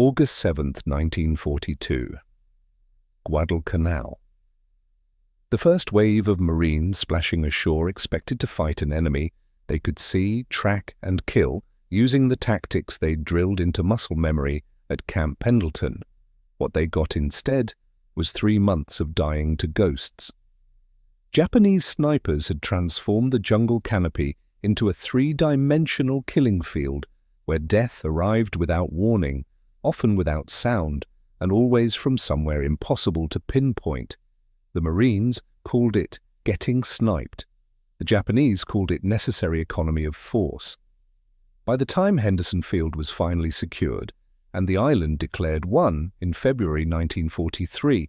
August 7, 1942. Guadalcanal. The first wave of Marines splashing ashore expected to fight an enemy they could see, track, and kill using the tactics they'd drilled into muscle memory at Camp Pendleton. What they got instead was 3 months of dying to ghosts. Japanese snipers had transformed the jungle canopy into a 3-dimensional killing field where death arrived without warning, often without sound, and always from somewhere impossible to pinpoint. The Marines called it getting sniped. The Japanese called it necessary economy of force. By the time Henderson Field was finally secured, and the island declared won in February 1943,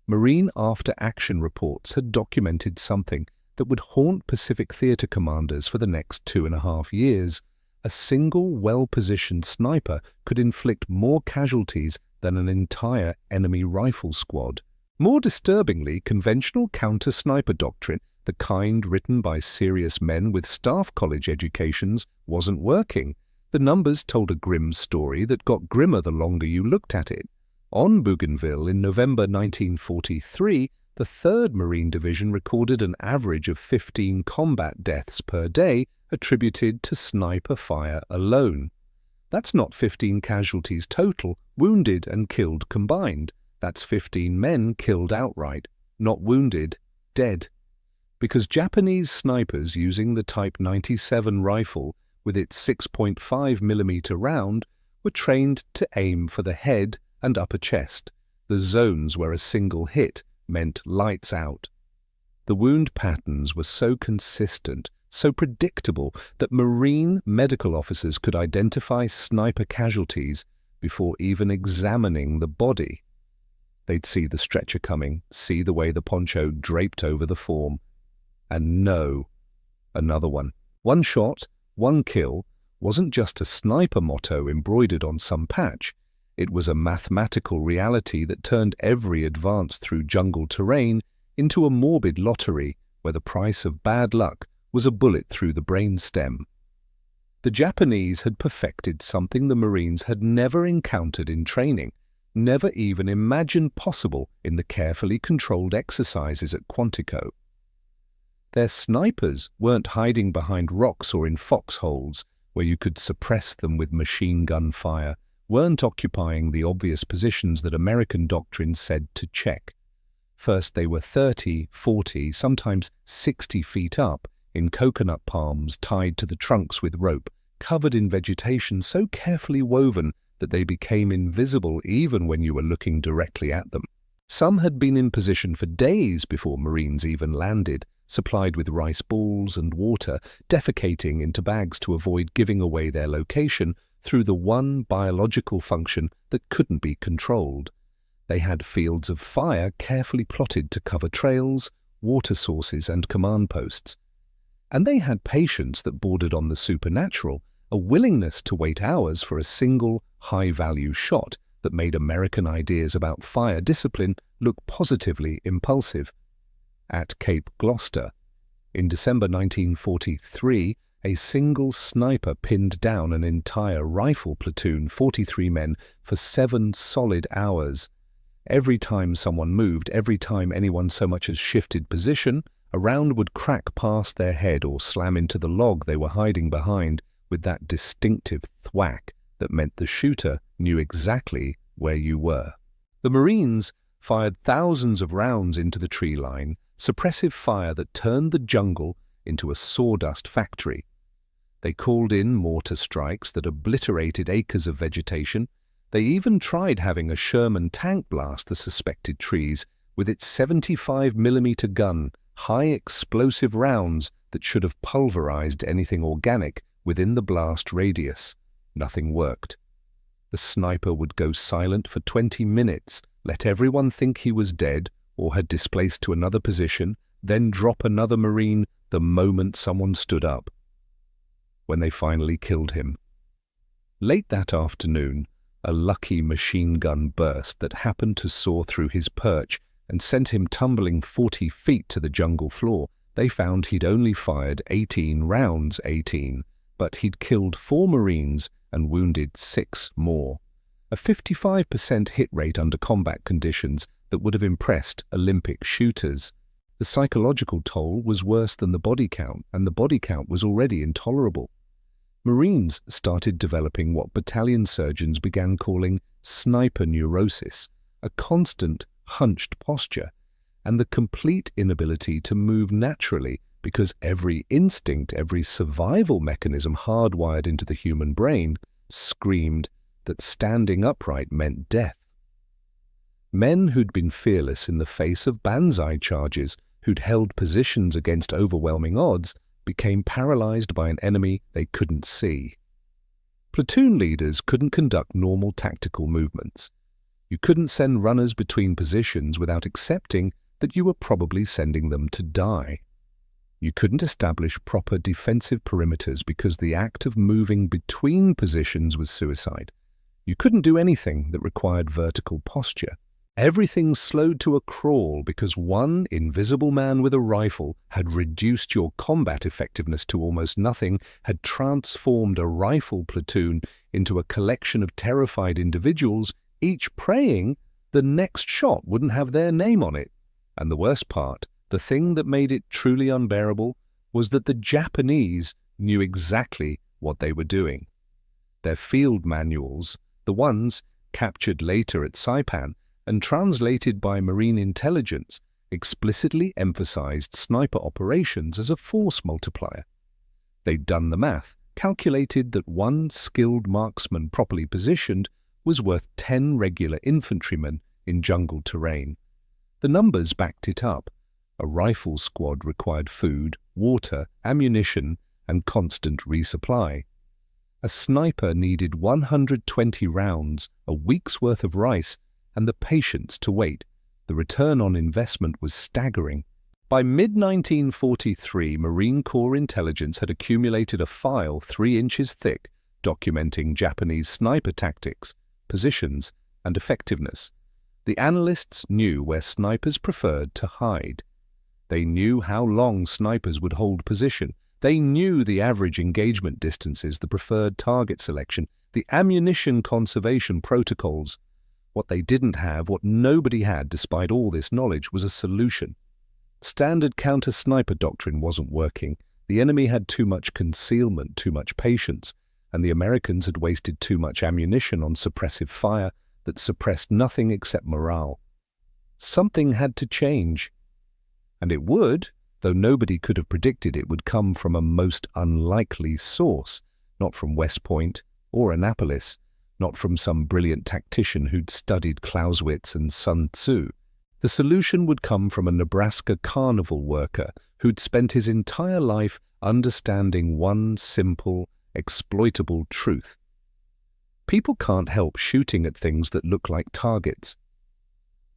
Marine after-action reports had documented something that would haunt Pacific Theater commanders for the next 2.5 years. A single well-positioned sniper could inflict more casualties than an entire enemy rifle squad. More disturbingly, conventional counter-sniper doctrine, the kind written by serious men with staff college educations, wasn't working. The numbers told a grim story that got grimmer the longer you looked at it. On Bougainville in November 1943, the 3rd Marine Division recorded an average of 15 combat deaths per day attributed to sniper fire alone. That's not 15 casualties total, wounded and killed combined. That's 15 men killed outright, not wounded, dead. Because Japanese snipers using the Type 97 rifle with its 6.5mm round were trained to aim for the head and upper chest, the zones where a single hit meant lights out. The wound patterns were so consistent, so predictable, that Marine medical officers could identify sniper casualties before even examining the body. They'd see the stretcher coming, see the way the poncho draped over the form, and know. Another one. One shot, one kill wasn't just a sniper motto embroidered on some patch. It was a mathematical reality that turned every advance through jungle terrain into a morbid lottery where the price of bad luck was a bullet through the brainstem. The Japanese had perfected something the Marines had never encountered in training, never even imagined possible in the carefully controlled exercises at Quantico. Their snipers weren't hiding behind rocks or in foxholes where you could suppress them with machine gun fire, weren't occupying the obvious positions that American doctrine said to check. First they were 30, 40, sometimes 60 feet up, in coconut palms tied to the trunks with rope, covered in vegetation so carefully woven that they became invisible even when you were looking directly at them. Some had been in position for days before Marines even landed, supplied with rice balls and water, defecating into bags to avoid giving away their location through the one biological function that couldn't be controlled. They had fields of fire carefully plotted to cover trails, water sources, and command posts. And they had patience that bordered on the supernatural, a willingness to wait hours for a single, high-value shot that made American ideas about fire discipline look positively impulsive. At Cape Gloucester, in December 1943, a single sniper pinned down an entire rifle platoon, 43 men, for 7 solid hours. Every time someone moved, every time anyone so much as shifted position, a round would crack past their head or slam into the log they were hiding behind with that distinctive thwack that meant the shooter knew exactly where you were. The Marines fired thousands of rounds into the tree line, suppressive fire that turned the jungle into a sawdust factory. They called in mortar strikes that obliterated acres of vegetation. They even tried having a Sherman tank blast the suspected trees with its 75mm gun, high explosive rounds that should have pulverized anything organic within the blast radius. Nothing worked. The sniper would go silent for 20 minutes, let everyone think he was dead or had displaced to another position, then drop another Marine the moment someone stood up. When they finally killed him. Late that afternoon, a lucky machine gun burst that happened to saw through his perch and sent him tumbling 40 feet to the jungle floor. They found he'd only fired 18 rounds, but he'd killed 4 Marines and wounded 6 more. a 55% hit rate under combat conditions that would have impressed Olympic shooters. The psychological toll was worse than the body count, and the body count was already intolerable. Marines started developing what battalion surgeons began calling sniper neurosis, a constant, hunched posture, and the complete inability to move naturally because every instinct, every survival mechanism hardwired into the human brain screamed that standing upright meant death. Men who'd been fearless in the face of banzai charges, who'd held positions against overwhelming odds, became paralyzed by an enemy they couldn't see. Platoon leaders couldn't conduct normal tactical movements. You couldn't send runners between positions without accepting that you were probably sending them to die. You couldn't establish proper defensive perimeters because the act of moving between positions was suicide. You couldn't do anything that required vertical posture. Everything slowed to a crawl because one invisible man with a rifle had reduced your combat effectiveness to almost nothing, had transformed a rifle platoon into a collection of terrified individuals, each praying the next shot wouldn't have their name on it. And the worst part, the thing that made it truly unbearable, was that the Japanese knew exactly what they were doing. Their field manuals, the ones captured later at Saipan and translated by Marine intelligence, explicitly emphasized sniper operations as a force multiplier. They'd done the math, calculated that one skilled marksman properly positioned was worth 10 regular infantrymen in jungle terrain. The numbers backed it up. A rifle squad required food, water, ammunition, and constant resupply. A sniper needed 120 rounds, a week's worth of rice, and the patience to wait. The return on investment was staggering. By mid-1943, Marine Corps intelligence had accumulated a file 3 inches thick documenting Japanese sniper tactics, positions, and effectiveness. The analysts knew where snipers preferred to hide. They knew how long snipers would hold position. They knew the average engagement distances, the preferred target selection, the ammunition conservation protocols. What they didn't have, what nobody had despite all this knowledge, was a solution. Standard counter-sniper doctrine wasn't working. The enemy had too much concealment, too much patience, and the Americans had wasted too much ammunition on suppressive fire that suppressed nothing except morale. Something had to change. And it would, though nobody could have predicted it would come from a most unlikely source, not from West Point or Annapolis, not from some brilliant tactician who'd studied Clausewitz and Sun Tzu. The solution would come from a Nebraska carnival worker who'd spent his entire life understanding one simple, exploitable truth. People can't help shooting at things that look like targets.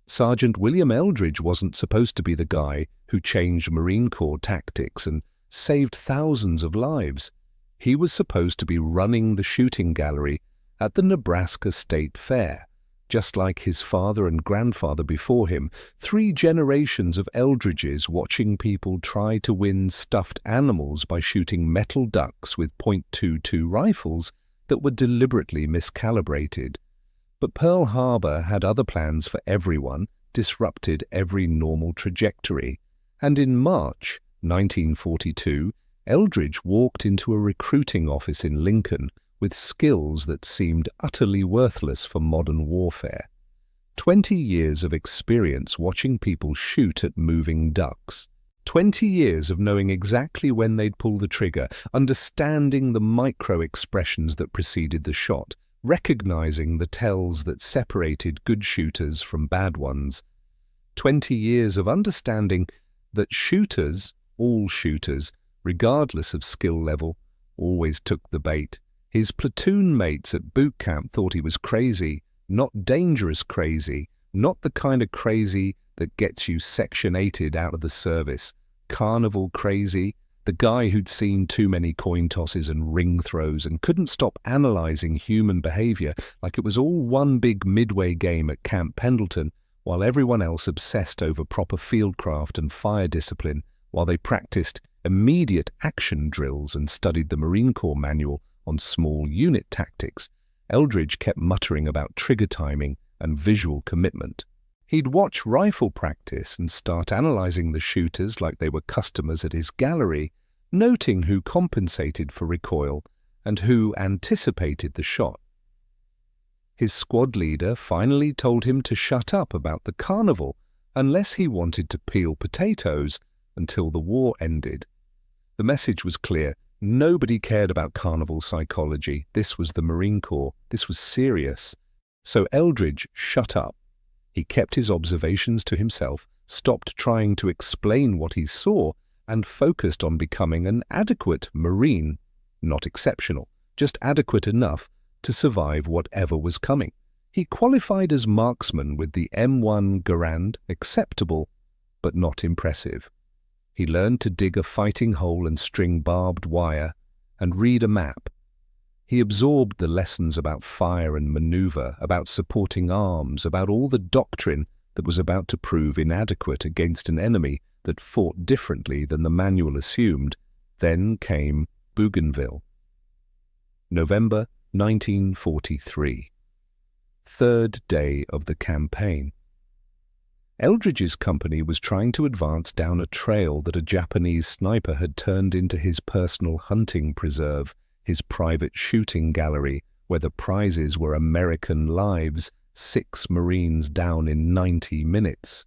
Sergeant William Eldridge wasn't supposed to be the guy who changed Marine Corps tactics and saved thousands of lives. He was supposed to be running the shooting gallery at the Nebraska State Fair, just like his father and grandfather before him, 3 generations of Eldridges watching people try to win stuffed animals by shooting metal ducks with .22 rifles that were deliberately miscalibrated. But Pearl Harbor had other plans for everyone, disrupted every normal trajectory, and in March 1942, Eldridge walked into a recruiting office in Lincoln with skills that seemed utterly worthless for modern warfare. 20 years of experience watching people shoot at moving ducks. 20 years of knowing exactly when they'd pull the trigger, understanding the micro-expressions that preceded the shot, recognizing the tells that separated good shooters from bad ones. 20 years of understanding that shooters, all shooters, regardless of skill level, always took the bait. His platoon mates at boot camp thought he was crazy, not dangerous crazy, not the kind of crazy that gets you Section 8'd out of the service. Carnival crazy, the guy who'd seen too many coin tosses and ring throws and couldn't stop analyzing human behavior like it was all one big midway game at Camp Pendleton, while everyone else obsessed over proper fieldcraft and fire discipline, while they practiced immediate action drills and studied the Marine Corps manual on small unit tactics. Eldridge kept muttering about trigger timing and visual commitment. He'd watch rifle practice and start analyzing the shooters like they were customers at his gallery, noting who compensated for recoil and who anticipated the shot. His squad leader finally told him to shut up about the carnival unless he wanted to peel potatoes until the war ended. The message was clear. Nobody cared about carnival psychology. This was the Marine Corps. This was serious. So Eldridge shut up. He kept his observations to himself, stopped trying to explain what he saw, and focused on becoming an adequate Marine. Not exceptional, just adequate enough to survive whatever was coming. He qualified as marksman with the M1 Garand, acceptable, but not impressive. He learned to dig a fighting hole and string barbed wire and read a map. He absorbed the lessons about fire and maneuver, about supporting arms, about all the doctrine that was about to prove inadequate against an enemy that fought differently than the manual assumed. Then came Bougainville. November 1943. Third day of the campaign. Eldridge's company was trying to advance down a trail that a Japanese sniper had turned into his personal hunting preserve, his private shooting gallery, where the prizes were American lives, 6 Marines down in 90 minutes.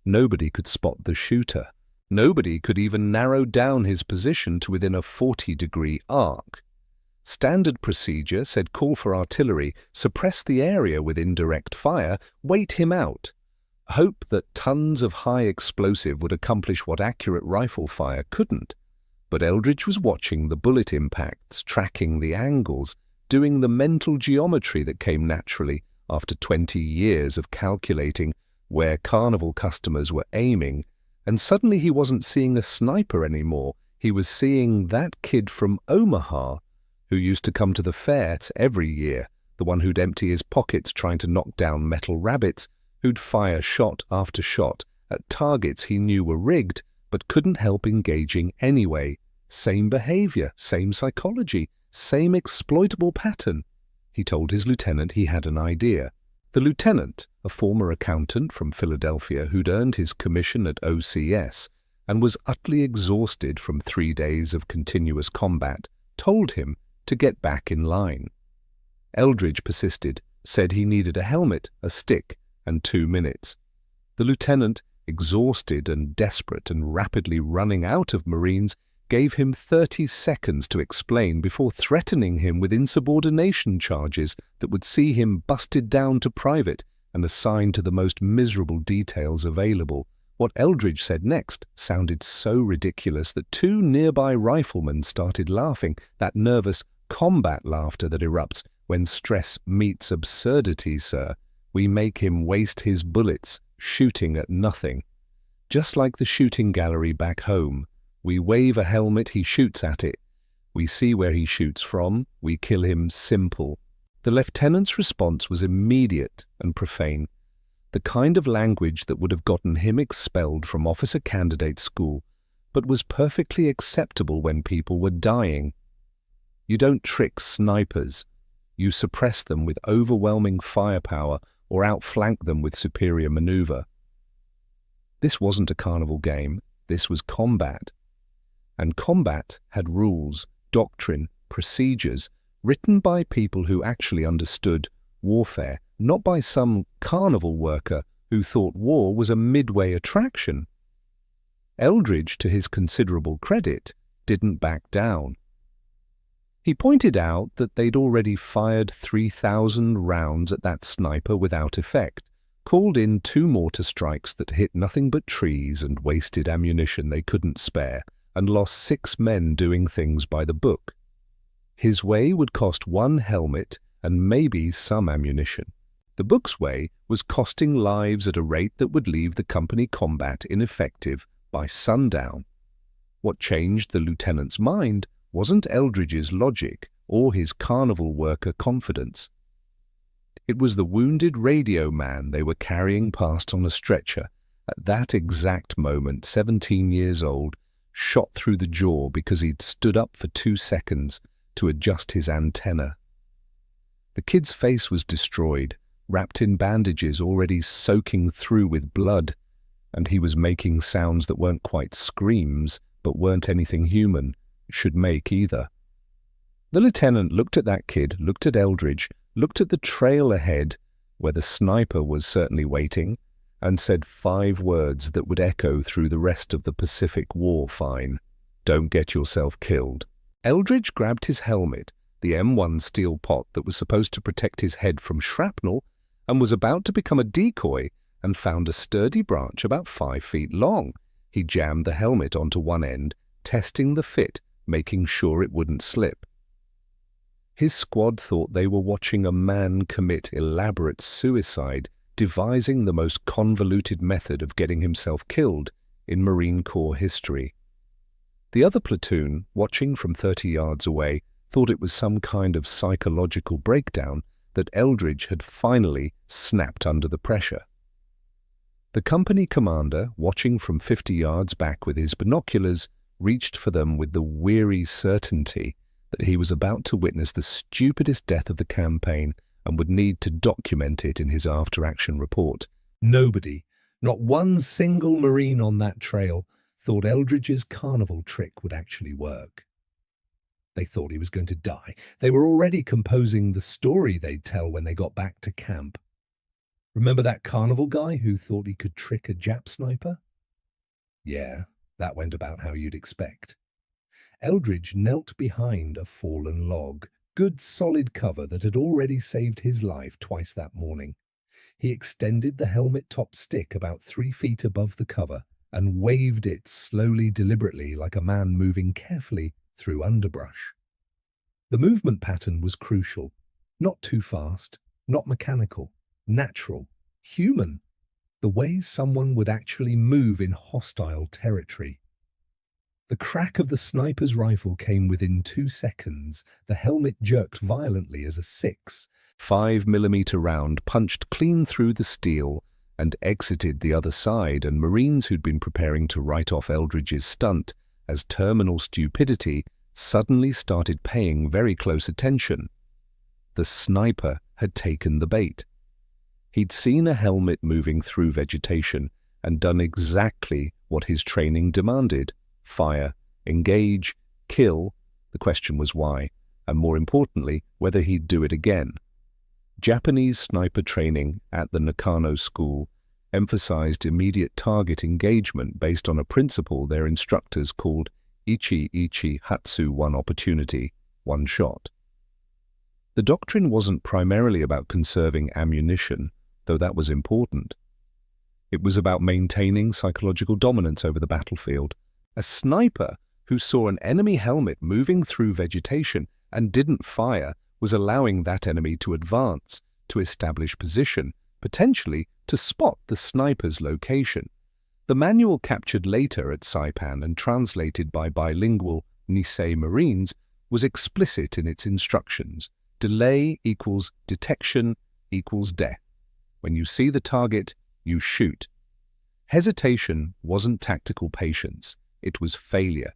Nobody could spot the shooter. Nobody could even narrow down his position to within a 40-degree arc. Standard procedure said call for artillery, suppress the area with indirect fire, wait him out. Hope that tons of high explosive would accomplish what accurate rifle fire couldn't. But Eldridge was watching the bullet impacts, tracking the angles, doing the mental geometry that came naturally after 20 years of calculating where carnival customers were aiming, and suddenly he wasn't seeing a sniper anymore. He was seeing that kid from Omaha who used to come to the fair every year, the one who'd empty his pockets trying to knock down metal rabbits, who'd fire shot after shot at targets he knew were rigged but couldn't help engaging anyway. Same behavior, same psychology, same exploitable pattern. He told his lieutenant he had an idea. The lieutenant, a former accountant from Philadelphia who'd earned his commission at OCS and was utterly exhausted from 3 days of continuous combat, told him to get back in line. Eldridge persisted, said he needed a helmet, a stick, and 2 minutes. The lieutenant, exhausted and desperate and rapidly running out of Marines, gave him 30 seconds to explain before threatening him with insubordination charges that would see him busted down to private and assigned to the most miserable details available. What Eldridge said next sounded so ridiculous that 2 nearby riflemen started laughing, that nervous combat laughter that erupts when stress meets absurdity, sir. We make him waste his bullets shooting at nothing. Just like the shooting gallery back home, we wave a helmet, he shoots at it. We see where he shoots from, we kill him, simple. The lieutenant's response was immediate and profane, the kind of language that would have gotten him expelled from officer candidate school, but was perfectly acceptable when people were dying. You don't trick snipers. You suppress them with overwhelming firepower or outflank them with superior maneuver. This wasn't a carnival game, this was combat. And combat had rules, doctrine, procedures, written by people who actually understood warfare, not by some carnival worker who thought war was a midway attraction. Eldridge, to his considerable credit, didn't back down. He pointed out that they'd already fired 3,000 rounds at that sniper without effect, called in 2 mortar strikes that hit nothing but trees and wasted ammunition they couldn't spare, and lost 6 men doing things by the book. His way would cost 1 helmet and maybe some ammunition. The book's way was costing lives at a rate that would leave the company combat ineffective by sundown. What changed the lieutenant's mind wasn't Eldridge's logic or his carnival worker confidence. It was the wounded radio man they were carrying past on a stretcher, at that exact moment, 17 years old, shot through the jaw because he'd stood up for 2 seconds to adjust his antenna. The kid's face was destroyed, wrapped in bandages already soaking through with blood, and he was making sounds that weren't quite screams, but weren't anything human should make either. The lieutenant looked at that kid, looked at Eldridge, looked at the trail ahead, where the sniper was certainly waiting, and said 5 words that would echo through the rest of the Pacific War fine. Don't get yourself killed. Eldridge grabbed his helmet, the M1 steel pot that was supposed to protect his head from shrapnel, and was about to become a decoy, and found a sturdy branch about 5 feet long. He jammed the helmet onto one end, testing the fit, making sure it wouldn't slip. His squad thought they were watching a man commit elaborate suicide, devising the most convoluted method of getting himself killed in Marine Corps history. The other platoon, watching from 30 yards away, thought it was some kind of psychological breakdown that Eldridge had finally snapped under the pressure. The company commander, watching from 50 yards back with his binoculars, reached for them with the weary certainty that he was about to witness the stupidest death of the campaign and would need to document it in his after-action report. Nobody, not one single Marine on that trail, thought Eldridge's carnival trick would actually work. They thought he was going to die. They were already composing the story they'd tell when they got back to camp. Remember that carnival guy who thought he could trick a Jap sniper? Yeah, that went about how you'd expect. Eldridge knelt behind a fallen log, good solid cover that had already saved his life twice that morning. He extended the helmet-top stick about 3 feet above the cover and waved it slowly, deliberately, like a man moving carefully through underbrush. The movement pattern was crucial. Not too fast, not mechanical, natural, human. The way someone would actually move in hostile territory. The crack of the sniper's rifle came within 2 seconds. The helmet jerked violently as a 6.5mm round punched clean through the steel and exited the other side, and Marines who'd been preparing to write off Eldridge's stunt as terminal stupidity suddenly started paying very close attention. The sniper had taken the bait. He'd seen a helmet moving through vegetation and done exactly what his training demanded. Fire, engage, kill. The question was why, and more importantly, whether he'd do it again. Japanese sniper training at the Nakano School emphasized immediate target engagement based on a principle their instructors called Ichi Hatsu, one opportunity, one shot. The doctrine wasn't primarily about conserving ammunition, though that was important. It was about maintaining psychological dominance over the battlefield. A sniper who saw an enemy helmet moving through vegetation and didn't fire was allowing that enemy to advance, to establish position, potentially to spot the sniper's location. The manual captured later at Saipan and translated by bilingual Nisei Marines was explicit in its instructions. Delay equals detection equals death. When you see the target, you shoot. Hesitation wasn't tactical patience. It was failure.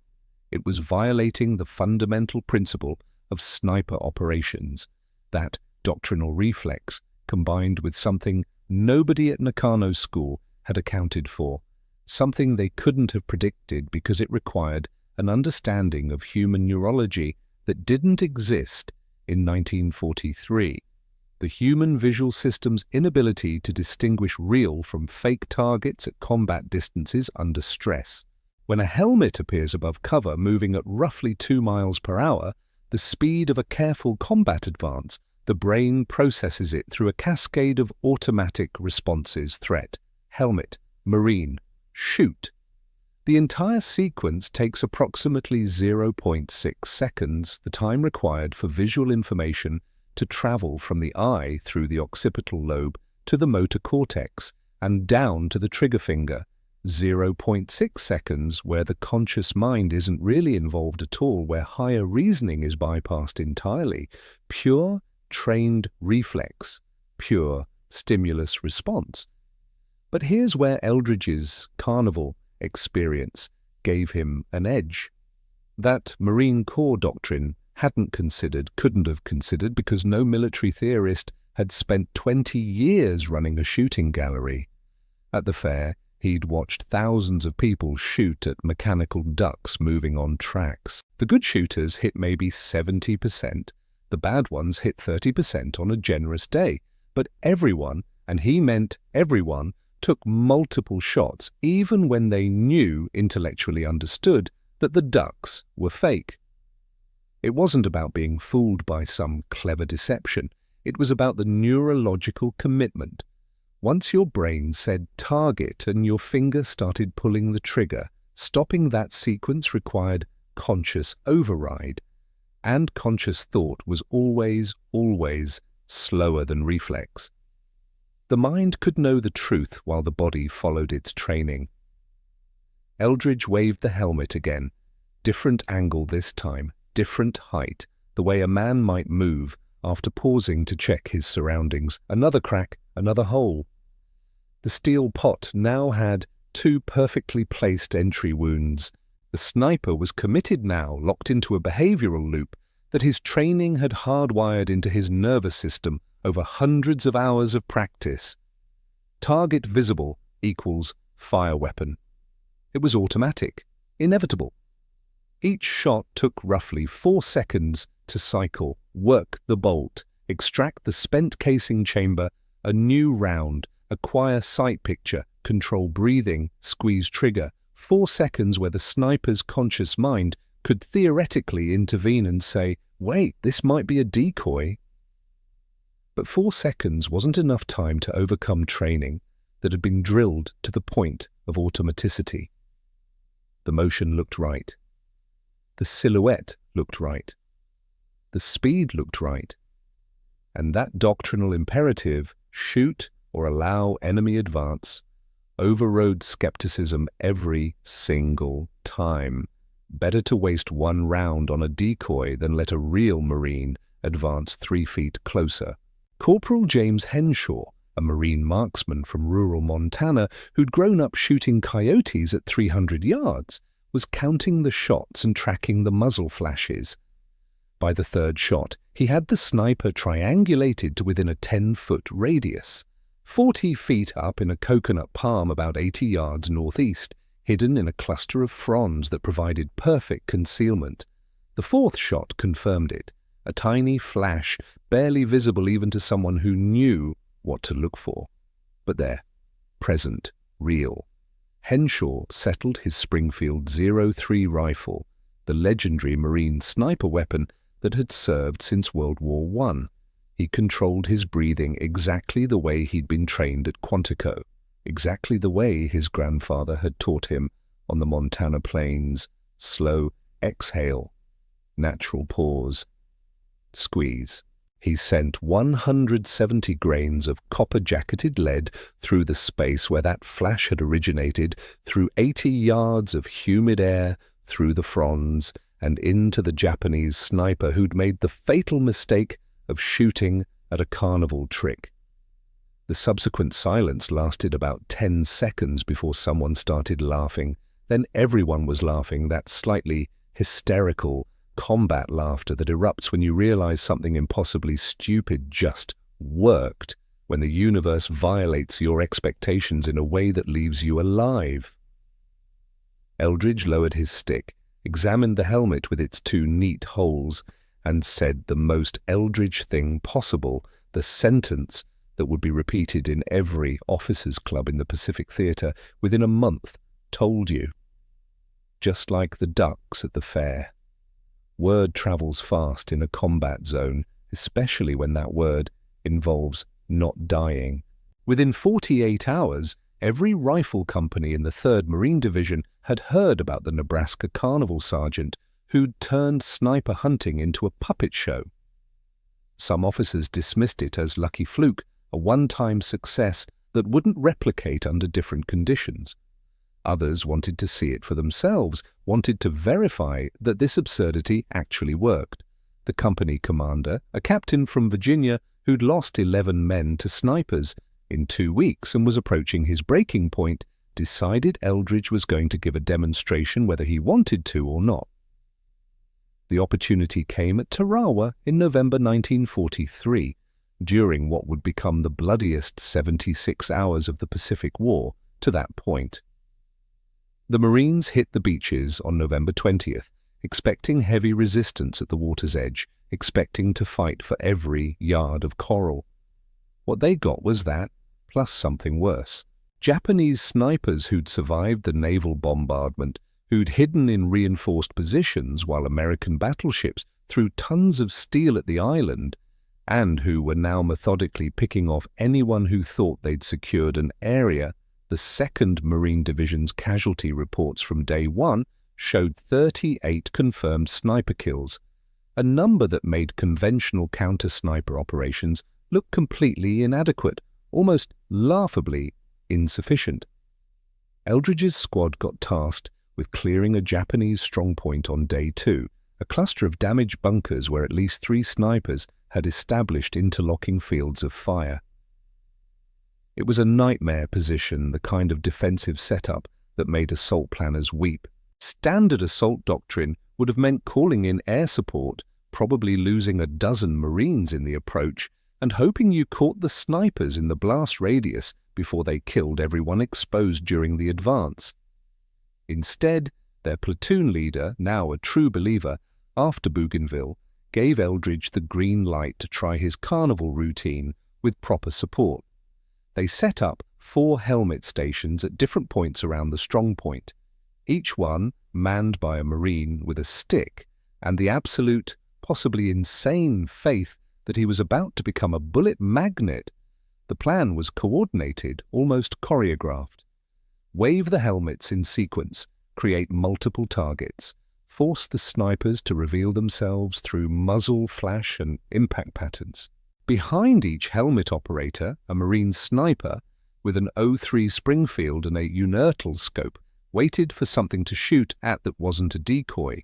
It was violating the fundamental principle of sniper operations, that doctrinal reflex combined with something nobody at Nakano School had accounted for, something they couldn't have predicted because it required an understanding of human neurology that didn't exist in 1943. The human visual system's inability to distinguish real from fake targets at combat distances under stress. When a helmet appears above cover moving at roughly 2 miles per hour, the speed of a careful combat advance, the brain processes it through a cascade of automatic responses: threat, helmet, marine, shoot. The entire sequence takes approximately 0.6 seconds, the time required for visual information to travel from the eye through the occipital lobe to the motor cortex and down to the trigger finger. 0.6 seconds where the conscious mind isn't really involved at all, where higher reasoning is bypassed entirely. Pure trained reflex, pure stimulus response. But here's where Eldridge's carnival experience gave him an edge. That Marine Corps doctrine hadn't considered, couldn't have considered, because no military theorist had spent 20 years running a shooting gallery. At the fair, he'd watched thousands of people shoot at mechanical ducks moving on tracks. The good shooters hit maybe 70%, the bad ones hit 30% on a generous day. But everyone, and he meant everyone, took multiple shots, even when they knew, intellectually understood, that the ducks were fake. It wasn't about being fooled by some clever deception. It was about the neurological commitment. Once your brain said target and your finger started pulling the trigger, stopping that sequence required conscious override. And conscious thought was always slower than reflex. The mind could know the truth while the body followed its training. Eldridge waved the helmet again. Different angle this time, different height, the way a man might move after pausing to check his surroundings. Another crack, another hole. The steel pot now had 2 perfectly placed entry wounds. The sniper was committed now, locked into a behavioral loop that his training had hardwired into his nervous system over hundreds of hours of practice. Target visible equals fire weapon. It was automatic, inevitable. Each shot took roughly 4 seconds to cycle, work the bolt, extract the spent casing chamber, a new round, acquire sight picture, control breathing, squeeze trigger. 4 seconds where the sniper's conscious mind could theoretically intervene and say, wait, this might be a decoy. But 4 seconds wasn't enough time to overcome training that had been drilled to the point of automaticity. The motion looked right. The silhouette looked right. The speed looked right. And that doctrinal imperative, shoot or allow enemy advance, overrode skepticism every single time. Better to waste 1 round on a decoy than let a real Marine advance 3 feet closer. Corporal James Henshaw, a Marine marksman from rural Montana who'd grown up shooting coyotes at 300 yards, was counting the shots and tracking the muzzle flashes. By the 3rd shot, he had the sniper triangulated to within a 10-foot radius. 40 feet up in a coconut palm about 80 yards northeast, hidden in a cluster of fronds that provided perfect concealment. The 4th shot confirmed it, a tiny flash, barely visible even to someone who knew what to look for. But there, present, real. Henshaw settled his Springfield .03 rifle, the legendary Marine sniper weapon that had served since World War I. He controlled his breathing exactly the way he'd been trained at Quantico, exactly the way his grandfather had taught him on the Montana plains. Slow exhale, natural pause, squeeze. He sent 170 grains of copper-jacketed lead through the space where that flash had originated, through 80 yards of humid air, through the fronds, and into the Japanese sniper who'd made the fatal mistake of shooting at a carnival trick. The subsequent silence lasted about 10 seconds before someone started laughing. Then everyone was laughing, that slightly hysterical combat laughter that erupts when you realize something impossibly stupid just worked, when the universe violates your expectations in a way that leaves you alive. Eldridge lowered his stick, examined the helmet with its 2 neat holes, and said the most Eldridge thing possible, the sentence that would be repeated in every officers' club in the Pacific Theater within a month. Told you. Just like the ducks at the fair. Word travels fast in a combat zone, especially when that word involves not dying. Within 48 hours, every rifle company in the 3rd Marine Division had heard about the Nebraska Carnival sergeant who'd turned sniper hunting into a puppet show. Some officers dismissed it as lucky fluke, a one-time success that wouldn't replicate under different conditions. Others wanted to see it for themselves, wanted to verify that this absurdity actually worked. The company commander, a captain from Virginia who'd lost 11 men to snipers in 2 weeks and was approaching his breaking point, decided Eldridge was going to give a demonstration whether he wanted to or not. The opportunity came at Tarawa in November 1943, during what would become the bloodiest 76 hours of the Pacific War to that point. The Marines hit the beaches on November 20th, expecting heavy resistance at the water's edge, expecting to fight for every yard of coral. What they got was that, plus something worse. Japanese snipers who'd survived the naval bombardment, who'd hidden in reinforced positions while American battleships threw tons of steel at the island, and who were now methodically picking off anyone who thought they'd secured an area. The 2nd Marine Division's casualty reports from day one showed 38 confirmed sniper kills, a number that made conventional counter-sniper operations look completely inadequate, almost laughably insufficient. Eldridge's squad got tasked with clearing a Japanese strongpoint on day 2, a cluster of damaged bunkers where at least 3 snipers had established interlocking fields of fire. It was a nightmare position, the kind of defensive setup that made assault planners weep. Standard assault doctrine would have meant calling in air support, probably losing a dozen Marines in the approach, and hoping you caught the snipers in the blast radius before they killed everyone exposed during the advance. Instead, their platoon leader, now a true believer, after Bougainville, gave Eldridge the green light to try his carnival routine with proper support. They set up 4 helmet stations at different points around the strongpoint, each one manned by a Marine with a stick and the absolute, possibly insane faith that he was about to become a bullet magnet. The plan was coordinated, almost choreographed. Wave the helmets in sequence, create multiple targets, force the snipers to reveal themselves through muzzle, flash, and impact patterns. Behind each helmet operator, a Marine sniper with an 03 Springfield and a Unertal scope waited for something to shoot at that wasn't a decoy.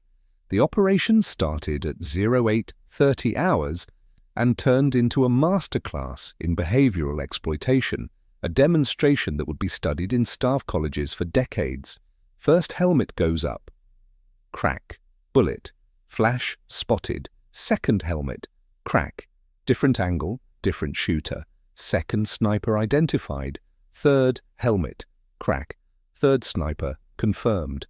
The operation started at 08:30 hours and turned into a masterclass in behavioral exploitation, a demonstration that would be studied in staff colleges for decades. First helmet goes up. Crack. Bullet. Flash spotted. Second helmet. Crack. Different angle, different shooter. Second sniper identified. Third helmet. Crack. Third sniper confirmed.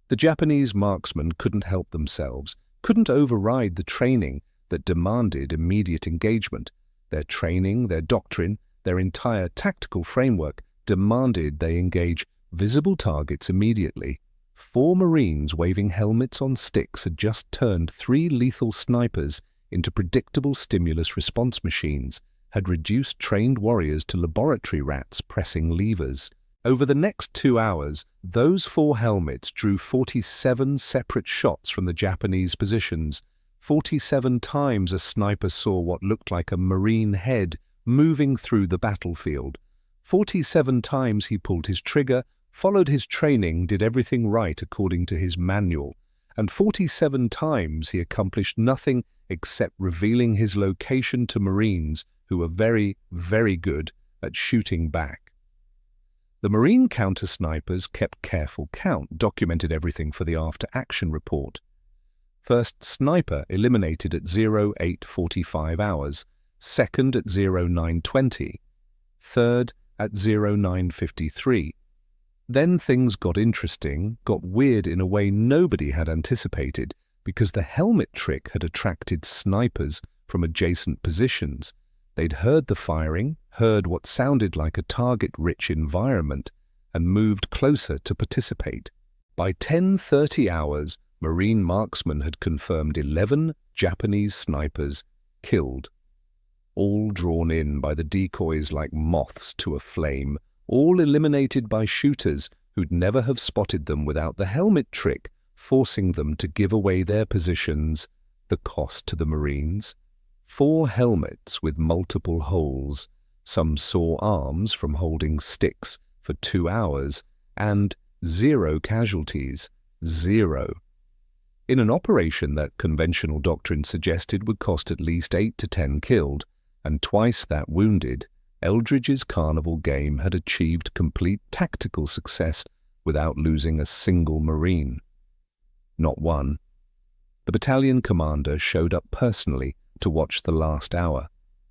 The Japanese marksmen couldn't help themselves, couldn't override the training that demanded immediate engagement. Their training, their doctrine, their entire tactical framework demanded they engage visible targets immediately. 4 Marines waving helmets on sticks had just turned 3 lethal snipers into predictable stimulus response machines, had reduced trained warriors to laboratory rats pressing levers. Over the next 2 hours, those 4 helmets drew 47 separate shots from the Japanese positions. 47 times a sniper saw what looked like a Marine head moving through the battlefield. 47 times he pulled his trigger, followed his training, did everything right according to his manual, and 47 times he accomplished nothing except revealing his location to Marines who were very, very good at shooting back. The Marine counter-snipers kept careful count, documented everything for the after-action report. First sniper eliminated at 08:45 hours, second at 09:20, third at 09:53. Then things got interesting, got weird in a way nobody had anticipated, because the helmet trick had attracted snipers from adjacent positions. They'd heard the firing, heard what sounded like a target-rich environment, and moved closer to participate. By 10:30 hours, Marine marksmen had confirmed 11 Japanese snipers killed, all drawn in by the decoys like moths to a flame, all eliminated by shooters who'd never have spotted them without the helmet trick, forcing them to give away their positions, the cost to the Marines. 4 helmets with multiple holes, some sore arms from holding sticks for 2 hours, and 0 casualties. 0. In an operation that conventional doctrine suggested would cost at least 8 to 10 killed, and twice that wounded, Eldridge's carnival game had achieved complete tactical success without losing a single Marine. Not one. The battalion commander showed up personally to watch the last hour.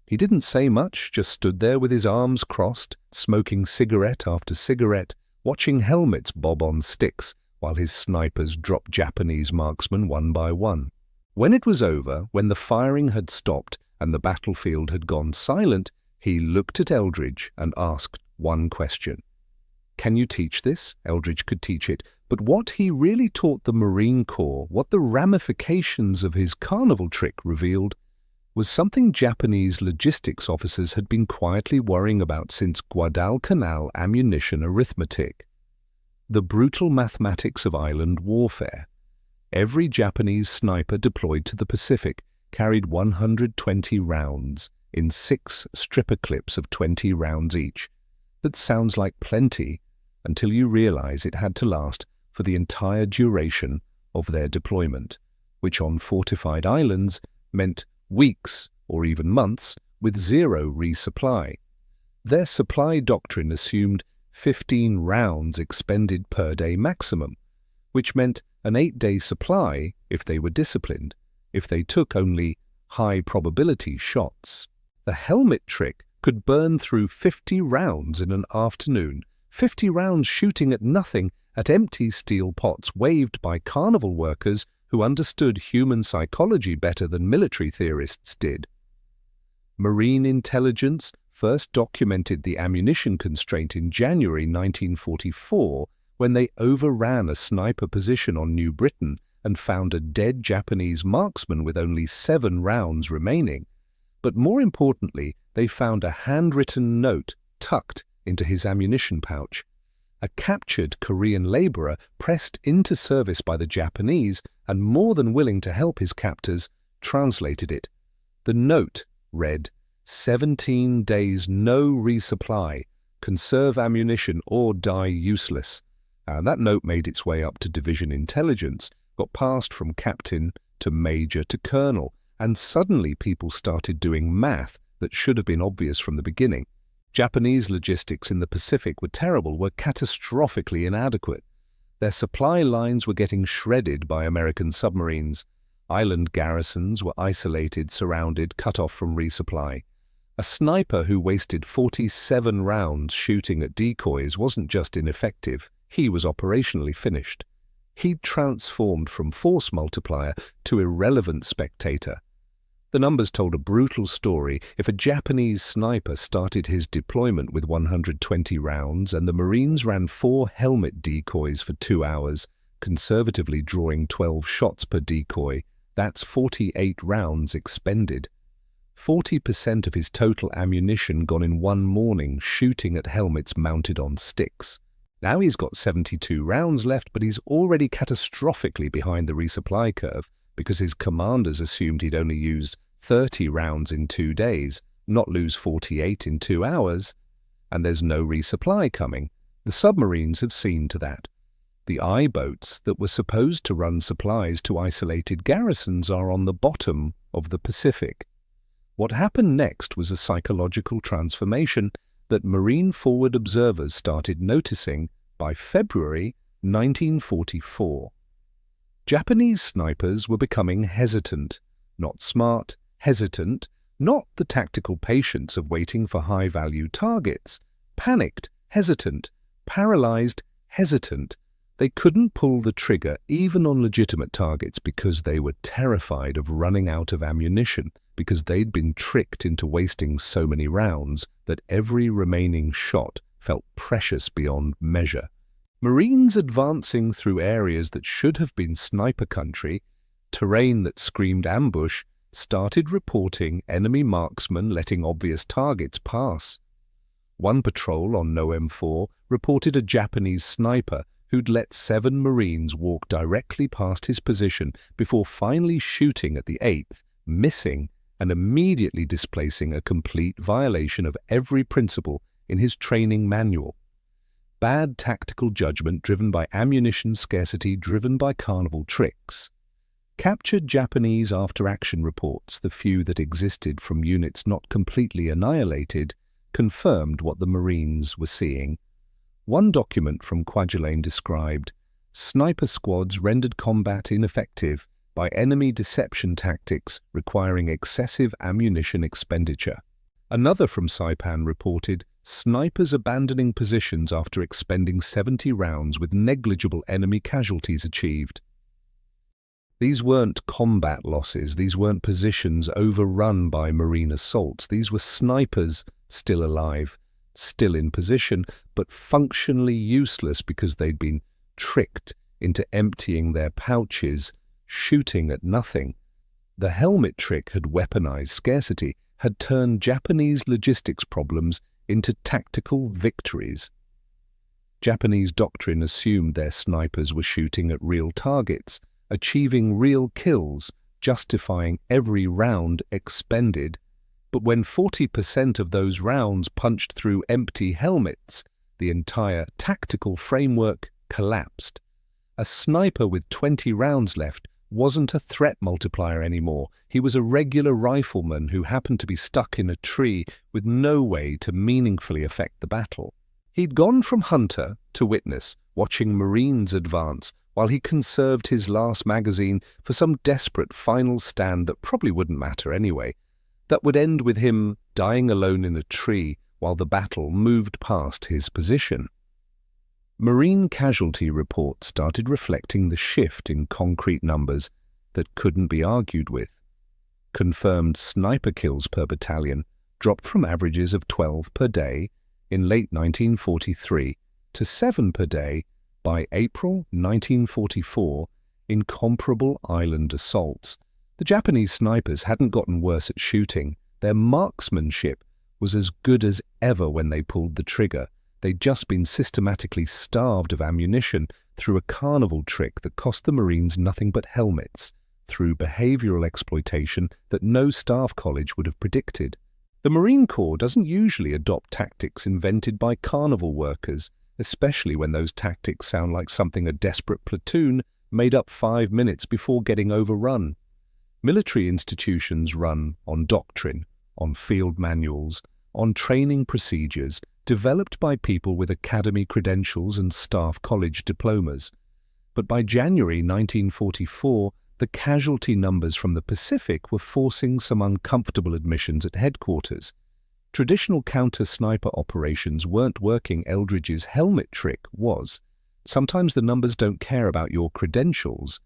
He didn't say much, just stood there with his arms crossed, smoking cigarette after cigarette, watching helmets bob on sticks while his snipers dropped Japanese marksmen one by one. When it was over, when the firing had stopped and the battlefield had gone silent, he looked at Eldridge and asked one question. Can you teach this? Eldridge could teach it, but what he really taught the Marine Corps, what the ramifications of his carnival trick revealed, was something Japanese logistics officers had been quietly worrying about since Guadalcanal ammunition arithmetic. The brutal mathematics of island warfare. Every Japanese sniper deployed to the Pacific carried 120 rounds in 6 stripper clips of 20 rounds each. That sounds like plenty until you realize it had to last for the entire duration of their deployment, which on fortified islands meant weeks or even months with zero resupply. Their supply doctrine assumed 15 rounds expended per day maximum, which meant an 8-day supply if they were disciplined, if they took only high-probability shots. The helmet trick could burn through 50 rounds in an afternoon, 50 rounds shooting at nothing, at empty steel pots waved by carnival workers who understood human psychology better than military theorists did. Marine intelligence first documented the ammunition constraint in January 1944 when they overran a sniper position on New Britain and found a dead Japanese marksman with only 7 rounds remaining. But more importantly, they found a handwritten note tucked into his ammunition pouch. A captured Korean laborer pressed into service by the Japanese and more than willing to help his captors, translated it. The note read, 17 days no resupply, conserve ammunition or die useless. And that note made its way up to division intelligence, got passed from captain to major to colonel, and suddenly people started doing math that should have been obvious from the beginning. Japanese logistics in the Pacific were terrible, were catastrophically inadequate. Their supply lines were getting shredded by American submarines. Island garrisons were isolated, surrounded, cut off from resupply. A sniper who wasted 47 rounds shooting at decoys wasn't just ineffective, he was operationally finished. He'd transformed from force multiplier to irrelevant spectator. The numbers told a brutal story. If a Japanese sniper started his deployment with 120 rounds and the Marines ran 4 helmet decoys for 2 hours, conservatively drawing 12 shots per decoy, that's 48 rounds expended. 40% of his total ammunition gone in one morning shooting at helmets mounted on sticks. Now he's got 72 rounds left, but he's already catastrophically behind the resupply curve because his commanders assumed he'd only use 30 rounds in 2 days, not lose 48 in 2 hours, and there's no resupply coming. The submarines have seen to that. The I-boats that were supposed to run supplies to isolated garrisons are on the bottom of the Pacific. What happened next was a psychological transformation that Marine forward observers started noticing by February 1944. Japanese snipers were becoming hesitant, not smart, hesitant, not the tactical patience of waiting for high-value targets, panicked, hesitant, paralyzed, hesitant. They couldn't pull the trigger even on legitimate targets because they were terrified of running out of ammunition, because they'd been tricked into wasting so many rounds that every remaining shot felt precious beyond measure. Marines advancing through areas that should have been sniper country, terrain that screamed ambush, started reporting enemy marksmen letting obvious targets pass. One patrol on NOM-4 reported a Japanese sniper who'd let 7 Marines walk directly past his position before finally shooting at the 8th, missing and immediately displacing a complete violation of every principle in his training manual. Bad tactical judgment driven by ammunition scarcity driven by carnival tricks. Captured Japanese after-action reports, the few that existed from units not completely annihilated, confirmed what the Marines were seeing. One document from Kwajalein described, sniper squads rendered combat ineffective, by enemy deception tactics requiring excessive ammunition expenditure. Another from Saipan reported snipers abandoning positions after expending 70 rounds with negligible enemy casualties achieved. These weren't combat losses, these weren't positions overrun by marine assaults, these were snipers still alive, still in position, but functionally useless because they'd been tricked into emptying their pouches, shooting at nothing. The helmet trick had weaponized scarcity, had turned Japanese logistics problems into tactical victories. Japanese doctrine assumed their snipers were shooting at real targets, achieving real kills, justifying every round expended. But when 40% of those rounds punched through empty helmets, the entire tactical framework collapsed. A sniper with 20 rounds left wasn't a threat multiplier anymore. He was a regular rifleman who happened to be stuck in a tree with no way to meaningfully affect the battle. He'd gone from hunter to witness, watching Marines advance, while he conserved his last magazine for some desperate final stand that probably wouldn't matter anyway, that would end with him dying alone in a tree while the battle moved past his position. Marine casualty reports started reflecting the shift in concrete numbers that couldn't be argued with. Confirmed sniper kills per battalion dropped from averages of 12 per day in late 1943 to 7 per day by April 1944 in comparable island assaults. The Japanese snipers hadn't gotten worse at shooting. Their marksmanship was as good as ever when they pulled the trigger. They'd just been systematically starved of ammunition through a carnival trick that cost the Marines nothing but helmets, through behavioral exploitation that no staff college would have predicted. The Marine Corps doesn't usually adopt tactics invented by carnival workers, especially when those tactics sound like something a desperate platoon made up 5 minutes before getting overrun. Military institutions run on doctrine, on field manuals, on training procedures developed by people with academy credentials and staff college diplomas. But by January 1944, the casualty numbers from the Pacific were forcing some uncomfortable admissions at headquarters. Traditional counter-sniper operations weren't working. Eldridge's helmet trick was. Sometimes the numbers don't care about your credentials.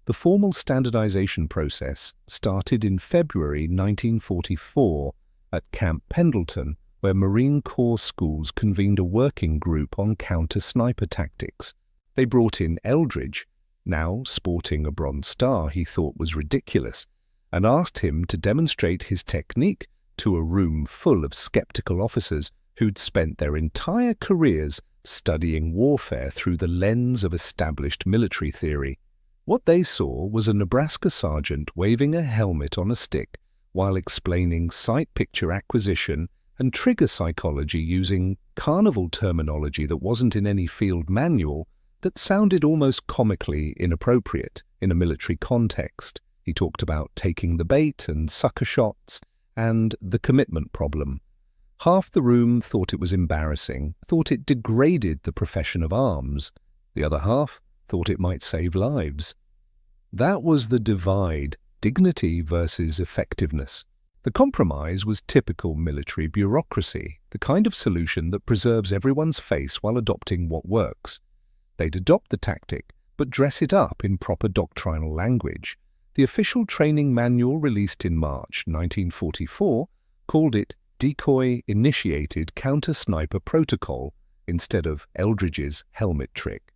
The formal standardization process started in February 1944 at Camp Pendleton, where Marine Corps schools convened a working group on counter-sniper tactics. They brought in Eldridge, now sporting a Bronze Star he thought was ridiculous, and asked him to demonstrate his technique to a room full of skeptical officers who'd spent their entire careers studying warfare through the lens of established military theory. What they saw was a Nebraska sergeant waving a helmet on a stick while explaining sight picture acquisition and trigger psychology using carnival terminology that wasn't in any field manual, that sounded almost comically inappropriate in a military context. He talked about taking the bait and sucker shots and the commitment problem. Half the room thought it was embarrassing, thought it degraded the profession of arms. The other half thought it might save lives. That was the divide, dignity versus effectiveness. The compromise was typical military bureaucracy, the kind of solution that preserves everyone's face while adopting what works. They'd adopt the tactic, but dress it up in proper doctrinal language. The official training manual released in March 1944 called it Decoy-Initiated Counter-Sniper Protocol instead of Eldridge's helmet trick.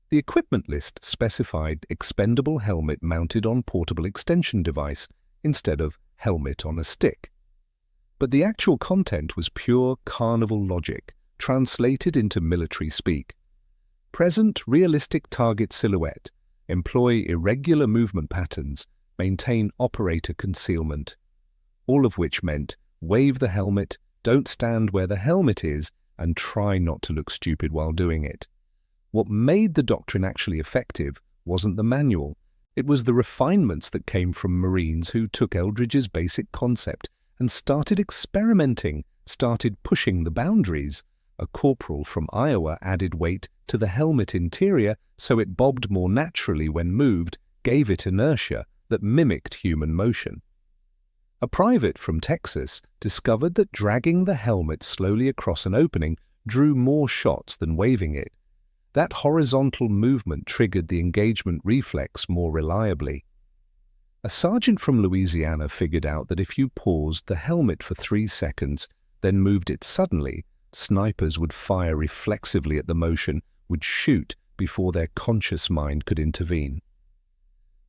The equipment list specified expendable helmet mounted on portable extension device instead of helmet on a stick. But the actual content was pure carnival logic, translated into military speak. Present realistic target silhouette, employ irregular movement patterns, maintain operator concealment. All of which meant wave the helmet, don't stand where the helmet is, and try not to look stupid while doing it. What made the doctrine actually effective wasn't the manual. It was the refinements that came from Marines who took Eldridge's basic concept and started experimenting, started pushing the boundaries. A corporal from Iowa added weight to the helmet interior so it bobbed more naturally when moved, gave it inertia that mimicked human motion. A private from Texas discovered that dragging the helmet slowly across an opening drew more shots than waving it. That horizontal movement triggered the engagement reflex more reliably. A sergeant from Louisiana figured out that if you paused the helmet for 3 seconds, then moved it suddenly, snipers would fire reflexively at the motion, would shoot before their conscious mind could intervene.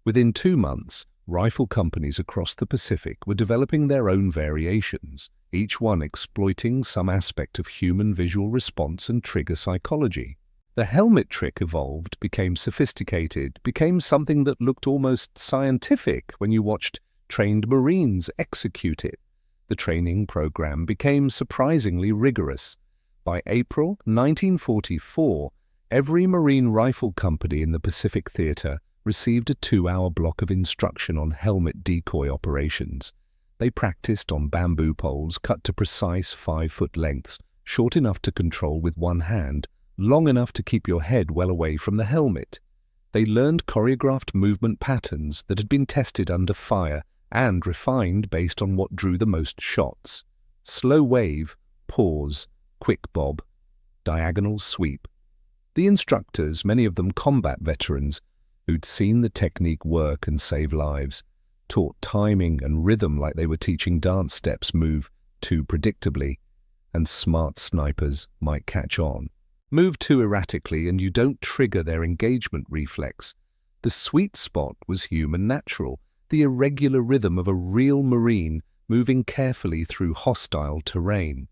Within 2 months, rifle companies across the Pacific were developing their own variations, each one exploiting some aspect of human visual response and trigger psychology. The helmet trick evolved, became sophisticated, became something that looked almost scientific when you watched trained Marines execute it. The training program became surprisingly rigorous. By April 1944, every Marine rifle company in the Pacific Theater received a 2-hour block of instruction on helmet decoy operations. They practiced on bamboo poles cut to precise 5-foot lengths, short enough to control with one hand, long enough to keep your head well away from the helmet. They learned choreographed movement patterns that had been tested under fire and refined based on what drew the most shots. Slow wave, pause, quick bob, diagonal sweep. The instructors, many of them combat veterans, who'd seen the technique work and save lives, taught timing and rhythm like they were teaching dance steps move too predictably, and smart snipers might catch on. Move too erratically and you don't trigger their engagement reflex. The sweet spot was human natural, the irregular rhythm of a real Marine moving carefully through hostile terrain.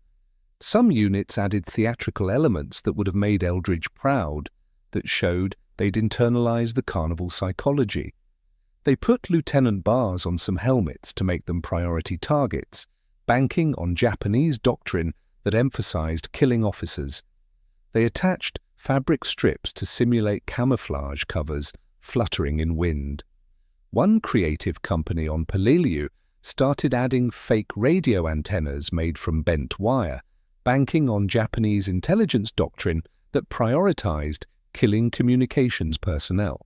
Some units added theatrical elements that would have made Eldridge proud, that showed they'd internalized the carnival psychology. They put lieutenant bars on some helmets to make them priority targets, banking on Japanese doctrine that emphasized killing officers. They attached fabric strips to simulate camouflage covers fluttering in wind. One creative company on Peleliu started adding fake radio antennas made from bent wire, banking on Japanese intelligence doctrine that prioritized killing communications personnel.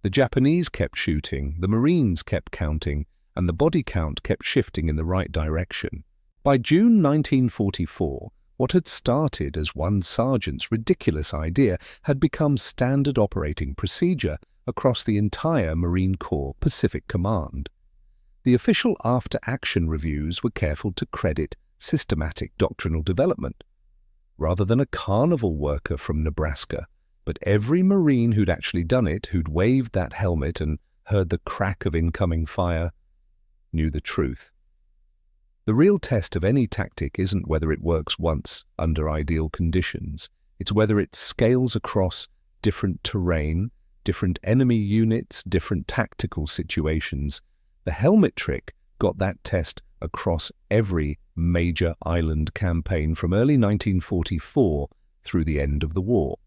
The Japanese kept shooting, the Marines kept counting, and the body count kept shifting in the right direction. By June 1944, what had started as one sergeant's ridiculous idea had become standard operating procedure across the entire Marine Corps Pacific Command. The official after-action reviews were careful to credit systematic doctrinal development. Rather than a carnival worker from Nebraska, but every Marine who'd actually done it, who'd waved that helmet and heard the crack of incoming fire, knew the truth. The real test of any tactic isn't whether it works once under ideal conditions. It's whether it scales across different terrain, different enemy units, different tactical situations. The helmet trick got that test across every major island campaign from early 1944 through the end of the war.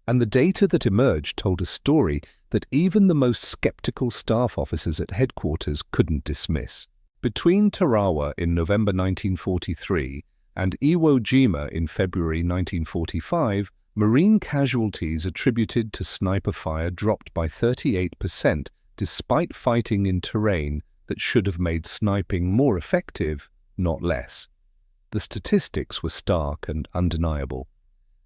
And the data that emerged told a story that even the most skeptical staff officers at headquarters couldn't dismiss. Between Tarawa in November 1943 and Iwo Jima in February 1945, Marine casualties attributed to sniper fire dropped by 38% despite fighting in terrain that should have made sniping more effective, not less. The statistics were stark and undeniable.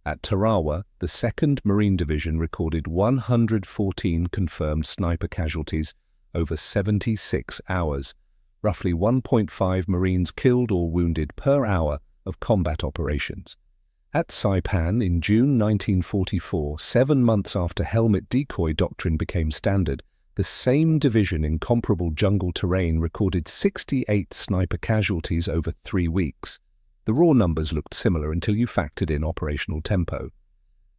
At Tarawa, the 2nd Marine Division recorded 114 confirmed sniper casualties over 76 hours, roughly 1.5 Marines killed or wounded per hour of combat operations. At Saipan in June 1944, 7 months after helmet decoy doctrine became standard, the same division in comparable jungle terrain recorded 68 sniper casualties over 3 weeks. The raw numbers looked similar until you factored in operational tempo.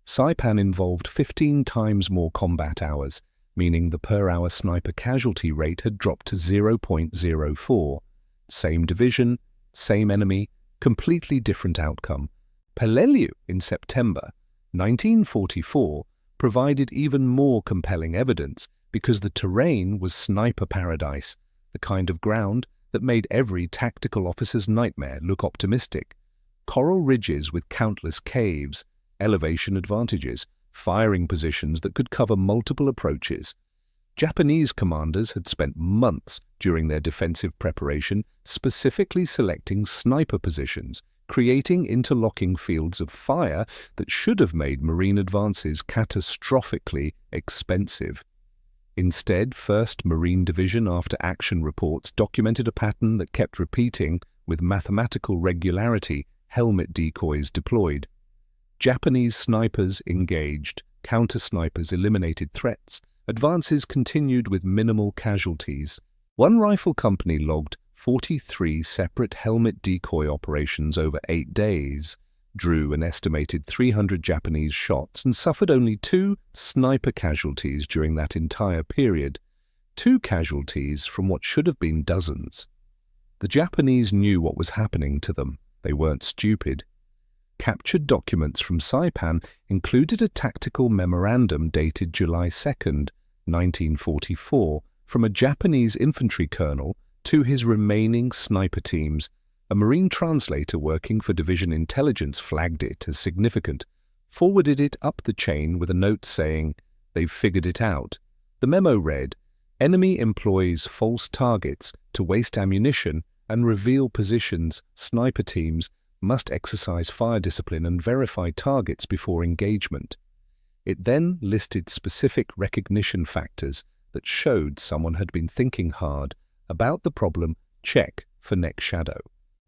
Saipan involved 15 times more combat hours, meaning the per-hour sniper casualty rate had dropped to 0.04. Same division, same enemy, completely different outcome. Peleliu in September 1944 provided even more compelling evidence because the terrain was sniper paradise, the kind of ground that made every tactical officer's nightmare look optimistic. Coral ridges with countless caves, elevation advantages, firing positions that could cover multiple approaches. Japanese commanders had spent months during their defensive preparation specifically selecting sniper positions, creating interlocking fields of fire that should have made Marine advances catastrophically expensive. Instead, 1st Marine Division after-action reports documented a pattern that kept repeating with mathematical regularity: helmet decoys deployed. Japanese snipers engaged, counter-snipers eliminated threats, advances continued with minimal casualties. One rifle company logged 43 separate helmet decoy operations over 8 days, drew an estimated 300 Japanese shots, and suffered only 2 sniper casualties during that entire period. 2 casualties from what should have been dozens. The Japanese knew what was happening to them. They weren't stupid. Captured documents from Saipan included a tactical memorandum dated July 2nd, 1944, from a Japanese infantry colonel to his remaining sniper teams. A Marine translator working for Division Intelligence flagged it as significant, forwarded it up the chain with a note saying, "They've figured it out." The memo read, "Enemy employs false targets to waste ammunition and reveal positions. Sniper teams must exercise fire discipline and verify targets before engagement." It then listed specific recognition factors that showed someone had been thinking hard about the problem. Check for neck shadow.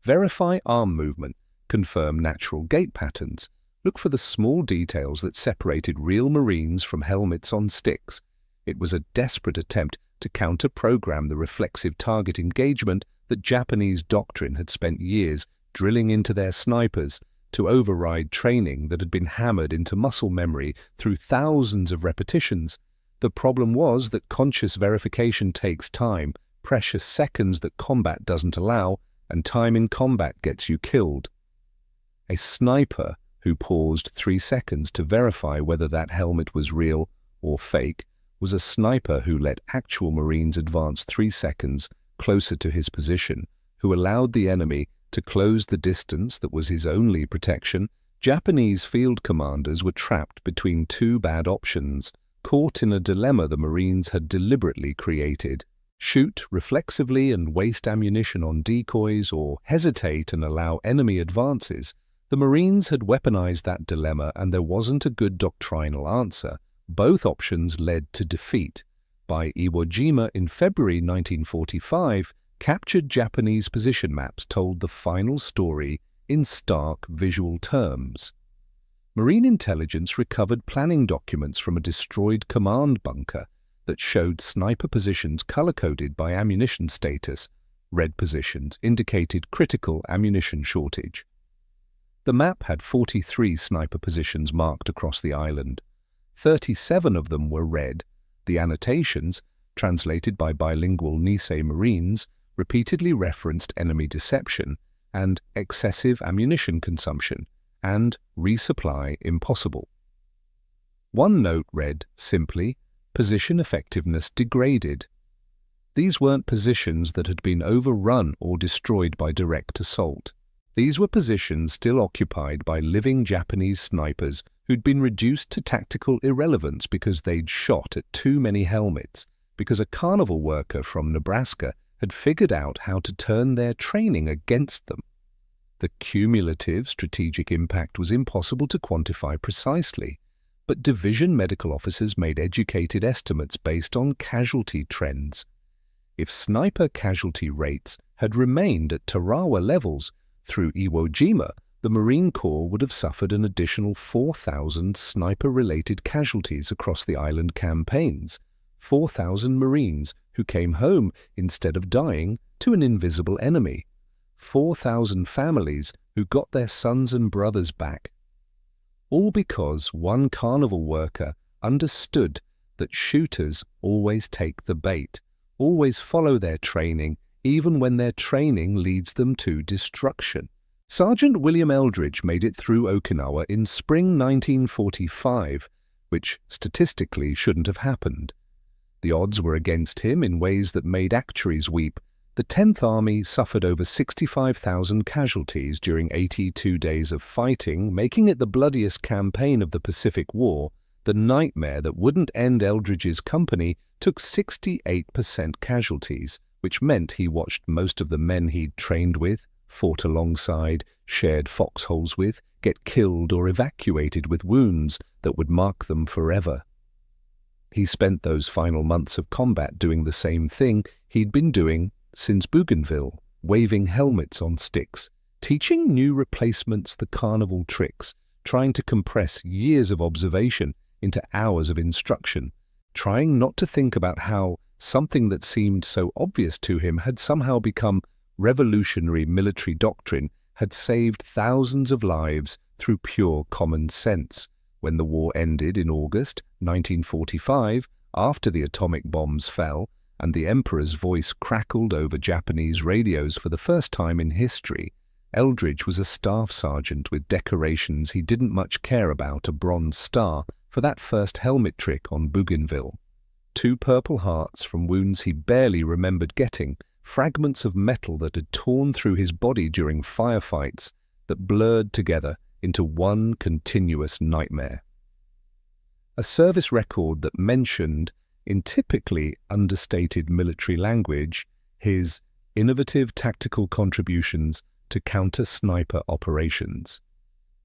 Verify arm movement. Confirm natural gait patterns. Look for the small details that separated real Marines from helmets on sticks. It was a desperate attempt to counter-program the reflexive target engagement that Japanese doctrine had spent years drilling into their snipers, to override training that had been hammered into muscle memory through thousands of repetitions. The problem was that conscious verification takes time, precious seconds that combat doesn't allow, and time in combat gets you killed. A sniper who paused 3 seconds to verify whether that helmet was real or fake was a sniper who let actual Marines advance 3 seconds closer to his position, who allowed the enemy to close the distance that was his only protection. Japanese field commanders were trapped between 2 bad options, caught in a dilemma the Marines had deliberately created: shoot reflexively and waste ammunition on decoys, or hesitate and allow enemy advances. The Marines had weaponized that dilemma, and there wasn't a good doctrinal answer. Both options led to defeat. By Iwo Jima in February 1945, captured Japanese position maps told the final story in stark visual terms. Marine intelligence recovered planning documents from a destroyed command bunker that showed sniper positions color-coded by ammunition status. Red positions indicated critical ammunition shortage. The map had 43 sniper positions marked across the island. 37 of them were red. The annotations, translated by bilingual Nisei Marines, repeatedly referenced enemy deception and excessive ammunition consumption and resupply impossible. One note read simply, "Position effectiveness degraded." These weren't positions that had been overrun or destroyed by direct assault. These were positions still occupied by living Japanese snipers who'd been reduced to tactical irrelevance because they'd shot at too many helmets, because a carnival worker from Nebraska had figured out how to turn their training against them. The cumulative strategic impact was impossible to quantify precisely, but division medical officers made educated estimates based on casualty trends. If sniper casualty rates had remained at Tarawa levels through Iwo Jima, the Marine Corps would have suffered an additional 4,000 sniper-related casualties across the island campaigns, 4,000 Marines who came home instead of dying to an invisible enemy, 4,000 families who got their sons and brothers back. All because one carnival worker understood that shooters always take the bait, always follow their training, even when their training leads them to destruction. Sergeant William Eldridge made it through Okinawa in spring 1945, which statistically shouldn't have happened. The odds were against him in ways that made actuaries weep. The 10th Army suffered over 65,000 casualties during 82 days of fighting, making it the bloodiest campaign of the Pacific War. The nightmare that wouldn't end Eldridge's company took 68% casualties, which meant he watched most of the men he'd trained with, fought alongside, shared foxholes with, get killed or evacuated with wounds that would mark them forever. He spent those final months of combat doing the same thing he'd been doing since Bougainville, waving helmets on sticks, teaching new replacements the carnival tricks, trying to compress years of observation into hours of instruction, trying not to think about how something that seemed so obvious to him had somehow become revolutionary military doctrine, had saved thousands of lives through pure common sense. When the war ended in August 1945, after the atomic bombs fell and the Emperor's voice crackled over Japanese radios for the first time in history, Eldridge was a staff sergeant with decorations he didn't much care about, a Bronze Star for that first helmet trick on Bougainville, 2 Purple Hearts from wounds he barely remembered getting, fragments of metal that had torn through his body during firefights that blurred together into one continuous nightmare. A service record that mentioned, in typically understated military language, his innovative tactical contributions to counter-sniper operations.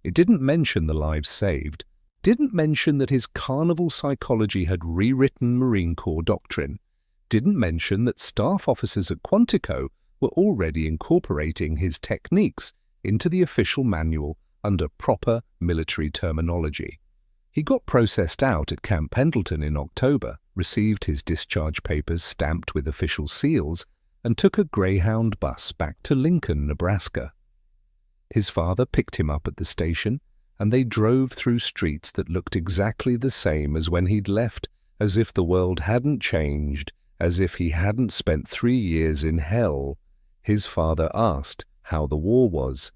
It didn't mention the lives saved, didn't mention that his carnival psychology had rewritten Marine Corps doctrine, didn't mention that staff officers at Quantico were already incorporating his techniques into the official manual under proper military terminology. He got processed out at Camp Pendleton in October, received his discharge papers stamped with official seals, and took a Greyhound bus back to Lincoln, Nebraska. His father picked him up at the station, and they drove through streets that looked exactly the same as when he'd left, as if the world hadn't changed, as if he hadn't spent 3 years in hell. His father asked how the war was.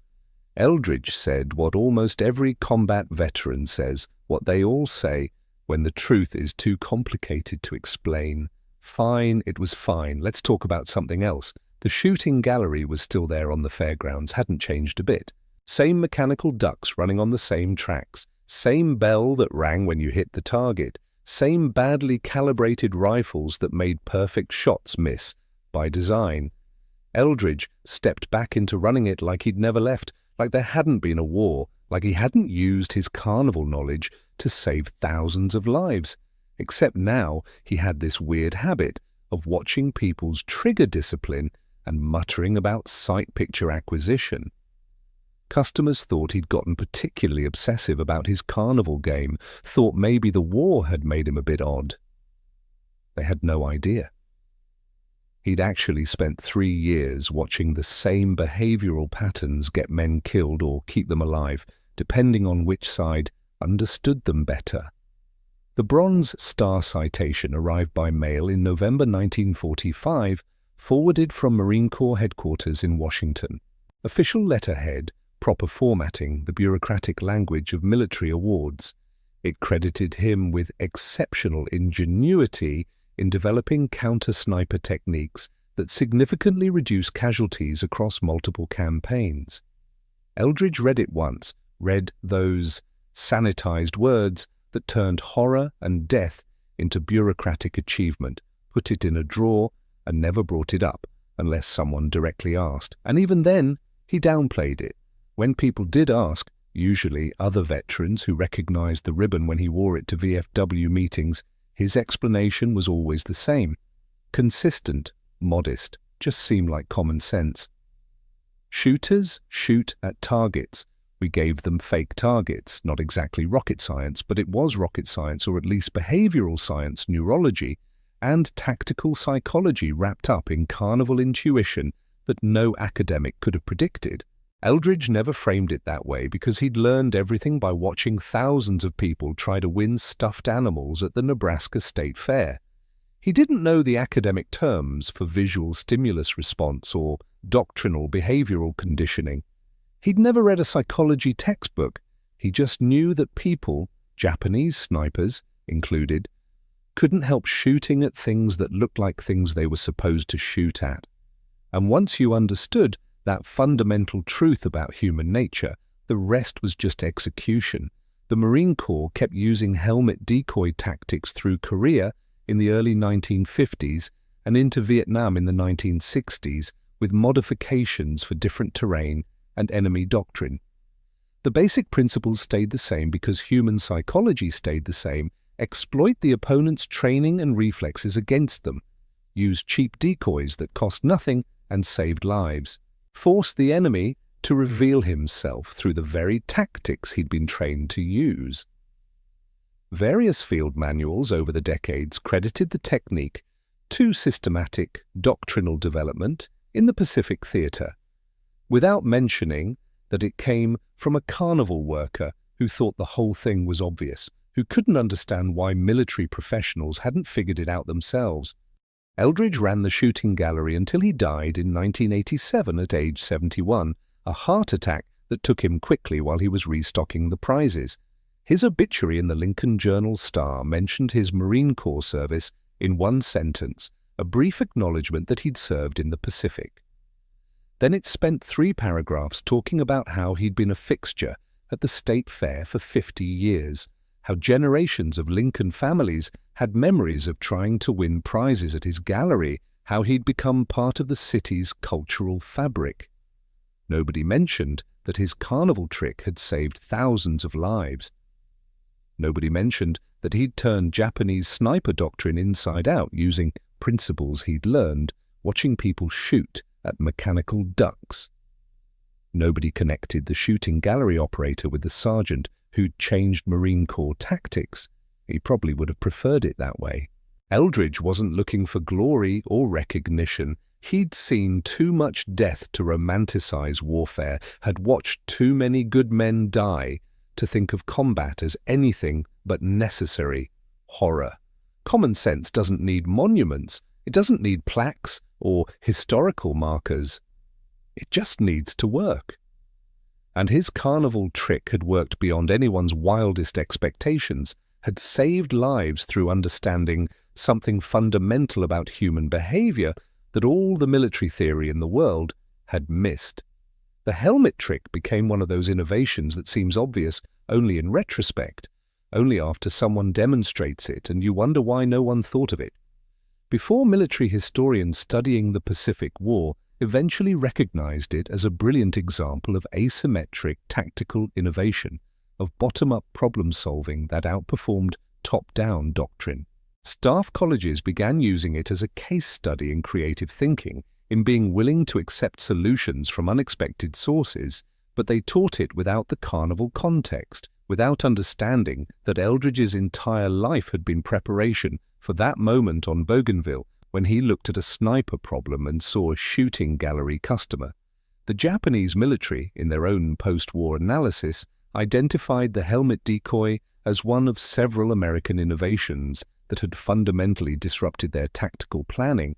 Eldridge said what almost every combat veteran says, what they all say when the truth is too complicated to explain. Fine, it was fine. Let's talk about something else. The shooting gallery was still there on the fairgrounds, hadn't changed a bit. Same mechanical ducks running on the same tracks, same bell that rang when you hit the target, same badly calibrated rifles that made perfect shots miss by design. Eldridge stepped back into running it like he'd never left, like there hadn't been a war, like he hadn't used his carnival knowledge to save thousands of lives. Except now he had this weird habit of watching people's trigger discipline and muttering about sight picture acquisition. Customers thought he'd gotten particularly obsessive about his carnival game, thought maybe the war had made him a bit odd. They had no idea. He'd actually spent 3 years watching the same behavioral patterns get men killed or keep them alive, depending on which side understood them better. The Bronze Star citation arrived by mail in November 1945, forwarded from Marine Corps headquarters in Washington. Official letterhead, proper formatting, the bureaucratic language of military awards. It credited him with exceptional ingenuity in developing counter-sniper techniques that significantly reduce casualties across multiple campaigns. Eldridge read it once, read those sanitized words that turned horror and death into bureaucratic achievement, put it in a drawer, and never brought it up unless someone directly asked. And even then, he downplayed it. When people did ask, usually other veterans who recognized the ribbon when he wore it to VFW meetings, his explanation was always the same. Consistent, modest, just seemed like common sense. Shooters shoot at targets. We gave them fake targets, not exactly rocket science, but it was rocket science, or at least behavioral science, neurology, and tactical psychology wrapped up in carnival intuition that no academic could have predicted. Eldridge never framed it that way because he'd learned everything by watching thousands of people try to win stuffed animals at the Nebraska State Fair. He didn't know the academic terms for visual stimulus response or doctrinal behavioral conditioning. He'd never read a psychology textbook. He just knew that people, Japanese snipers included, couldn't help shooting at things that looked like things they were supposed to shoot at. And once you understood that fundamental truth about human nature, the rest was just execution. The Marine Corps kept using helmet decoy tactics through Korea in the early 1950s and into Vietnam in the 1960s, with modifications for different terrain and enemy doctrine. The basic principles stayed the same because human psychology stayed the same: exploit the opponent's training and reflexes against them, use cheap decoys that cost nothing and saved lives, force the enemy to reveal himself through the very tactics he'd been trained to use. Various field manuals over the decades credited the technique to systematic doctrinal development in the Pacific theater, without mentioning that it came from a carnival worker who thought the whole thing was obvious, who couldn't understand why military professionals hadn't figured it out themselves. Eldridge ran the shooting gallery until he died in 1987 at age 71, a heart attack that took him quickly while he was restocking the prizes. His obituary in the Lincoln Journal-Star mentioned his Marine Corps service in one sentence, a brief acknowledgement that he'd served in the Pacific. Then it spent 3 paragraphs talking about how he'd been a fixture at the State Fair for 50 years, how generations of Lincoln families had memories of trying to win prizes at his gallery, how he'd become part of the city's cultural fabric. Nobody mentioned that his carnival trick had saved thousands of lives. Nobody mentioned that he'd turned Japanese sniper doctrine inside out using principles he'd learned watching people shoot at mechanical ducks. Nobody connected the shooting gallery operator with the sergeant who'd changed Marine Corps tactics. He probably would have preferred it that way. Eldridge wasn't looking for glory or recognition. He'd seen too much death to romanticize warfare, had watched too many good men die to think of combat as anything but necessary horror. Common sense doesn't need monuments. It doesn't need plaques or historical markers. It just needs to work. And his carnival trick had worked beyond anyone's wildest expectations, had saved lives through understanding something fundamental about human behavior that all the military theory in the world had missed. The helmet trick became one of those innovations that seems obvious only in retrospect, only after someone demonstrates it and you wonder why no one thought of it. Before, military historians studying the Pacific War eventually recognized it as a brilliant example of asymmetric tactical innovation, of bottom-up problem-solving that outperformed top-down doctrine. Staff colleges began using it as a case study in creative thinking, in being willing to accept solutions from unexpected sources, but they taught it without the carnival context, without understanding that Eldridge's entire life had been preparation for that moment on Bougainville when he looked at a sniper problem and saw a shooting gallery customer. The Japanese military, in their own post-war analysis, identified the helmet decoy as one of several American innovations that had fundamentally disrupted their tactical planning.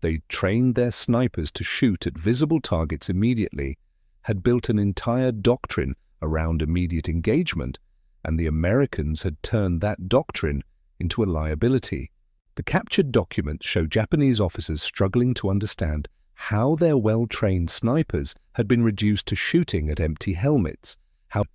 They trained their snipers to shoot at visible targets immediately, had built an entire doctrine around immediate engagement, and the Americans had turned that doctrine into a liability. The captured documents show Japanese officers struggling to understand how their well-trained snipers had been reduced to shooting at empty helmets, how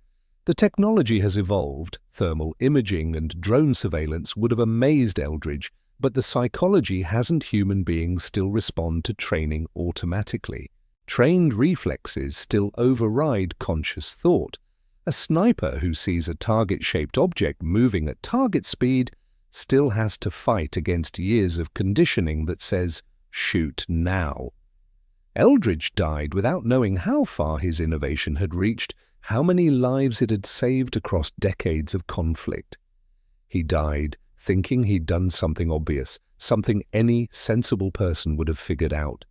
the technology has evolved. Thermal imaging and drone surveillance would have amazed Eldridge, but the psychology hasn't. Human beings still respond to training automatically. Trained reflexes still override conscious thought. A sniper who sees a target-shaped object moving at target speed still has to fight against years of conditioning that says, shoot now. Eldridge died without knowing how far his innovation had reached, how many lives it had saved across decades of conflict. He died thinking he'd done something obvious, something any sensible person would have figured out.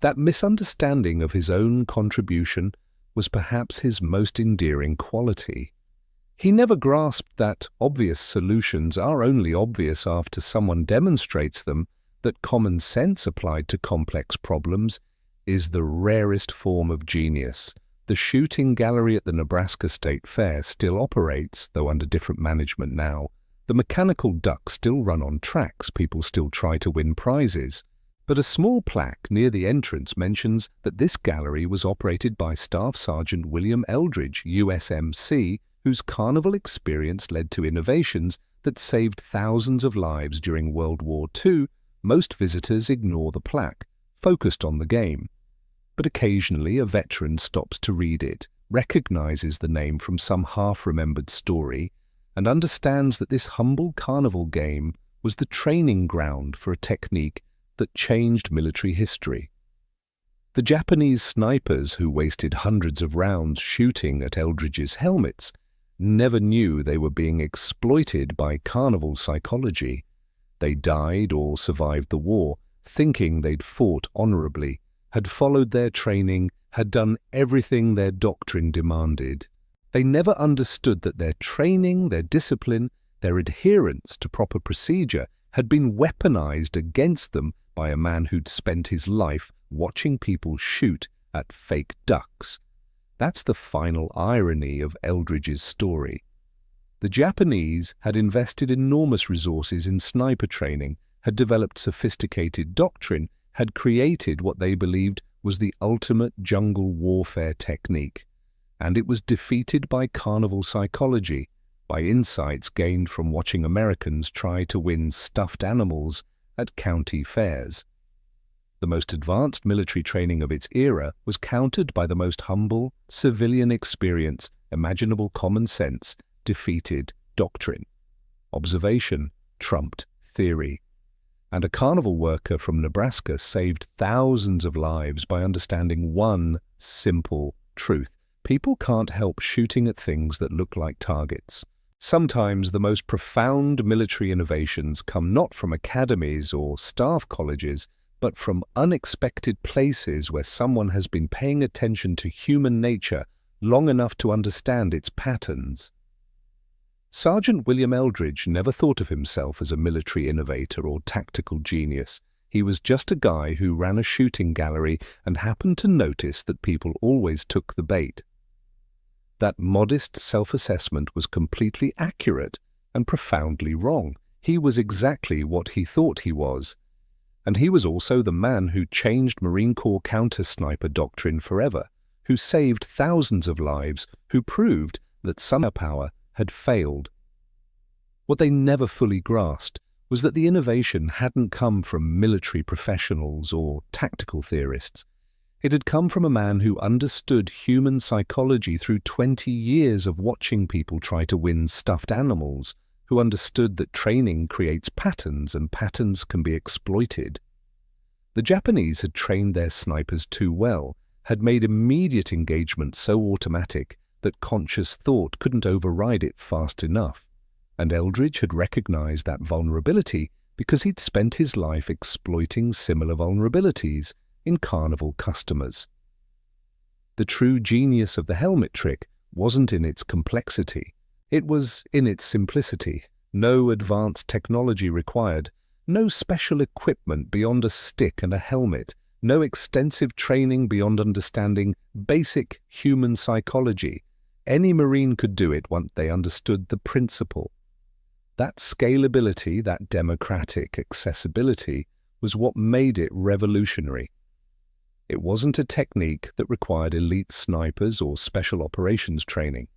That misunderstanding of his own contribution was perhaps his most endearing quality. He never grasped that obvious solutions are only obvious after someone demonstrates them, that common sense applied to complex problems is the rarest form of genius. The shooting gallery at the Nebraska State Fair still operates, though under different management now. The mechanical ducks still run on tracks, people still try to win prizes. But a small plaque near the entrance mentions that this gallery was operated by Staff Sergeant William Eldridge, USMC, whose carnival experience led to innovations that saved thousands of lives during World War II. Most visitors ignore the plaque, focused on the game. But occasionally a veteran stops to read it, recognizes the name from some half-remembered story, and understands that this humble carnival game was the training ground for a technique that changed military history. The Japanese snipers who wasted hundreds of rounds shooting at Eldridge's helmets never knew they were being exploited by carnival psychology. They died or survived the war, thinking they'd fought honorably, had followed their training, had done everything their doctrine demanded. They never understood that their training, their discipline, their adherence to proper procedure had been weaponized against them by a man who'd spent his life watching people shoot at fake ducks. That's the final irony of Eldridge's story. The Japanese had invested enormous resources in sniper training, had developed sophisticated doctrine, had created what they believed was the ultimate jungle warfare technique. And it was defeated by carnival psychology, by insights gained from watching Americans try to win stuffed animals at county fairs. The most advanced military training of its era was countered by the most humble, civilian experience, imaginable common sense, defeated doctrine. Observation trumped theory. And a carnival worker from Nebraska saved thousands of lives by understanding one simple truth. People can't help shooting at things that look like targets. Sometimes the most profound military innovations come not from academies or staff colleges, but from unexpected places where someone has been paying attention to human nature long enough to understand its patterns. Sergeant William Eldridge never thought of himself as a military innovator or tactical genius. He was just a guy who ran a shooting gallery and happened to notice that people always took the bait. That modest self-assessment was completely accurate and profoundly wrong. He was exactly what he thought he was. And he was also the man who changed Marine Corps counter-sniper doctrine forever, who saved thousands of lives, who proved that summer power had failed. What they never fully grasped was that the innovation hadn't come from military professionals or tactical theorists. It had come from a man who understood human psychology through 20 years of watching people try to win stuffed animals, who understood that training creates patterns and patterns can be exploited. The Japanese had trained their snipers too well, had made immediate engagement so automatic that conscious thought couldn't override it fast enough. And Eldridge had recognized that vulnerability because he'd spent his life exploiting similar vulnerabilities in carnival customers. The true genius of the helmet trick wasn't in its complexity. It was in its simplicity. No advanced technology required, no special equipment beyond a stick and a helmet, no extensive training beyond understanding basic human psychology. Any Marine could do it once they understood the principle. That scalability, that democratic accessibility, was what made it revolutionary. It wasn't a technique that required elite snipers or special operations training.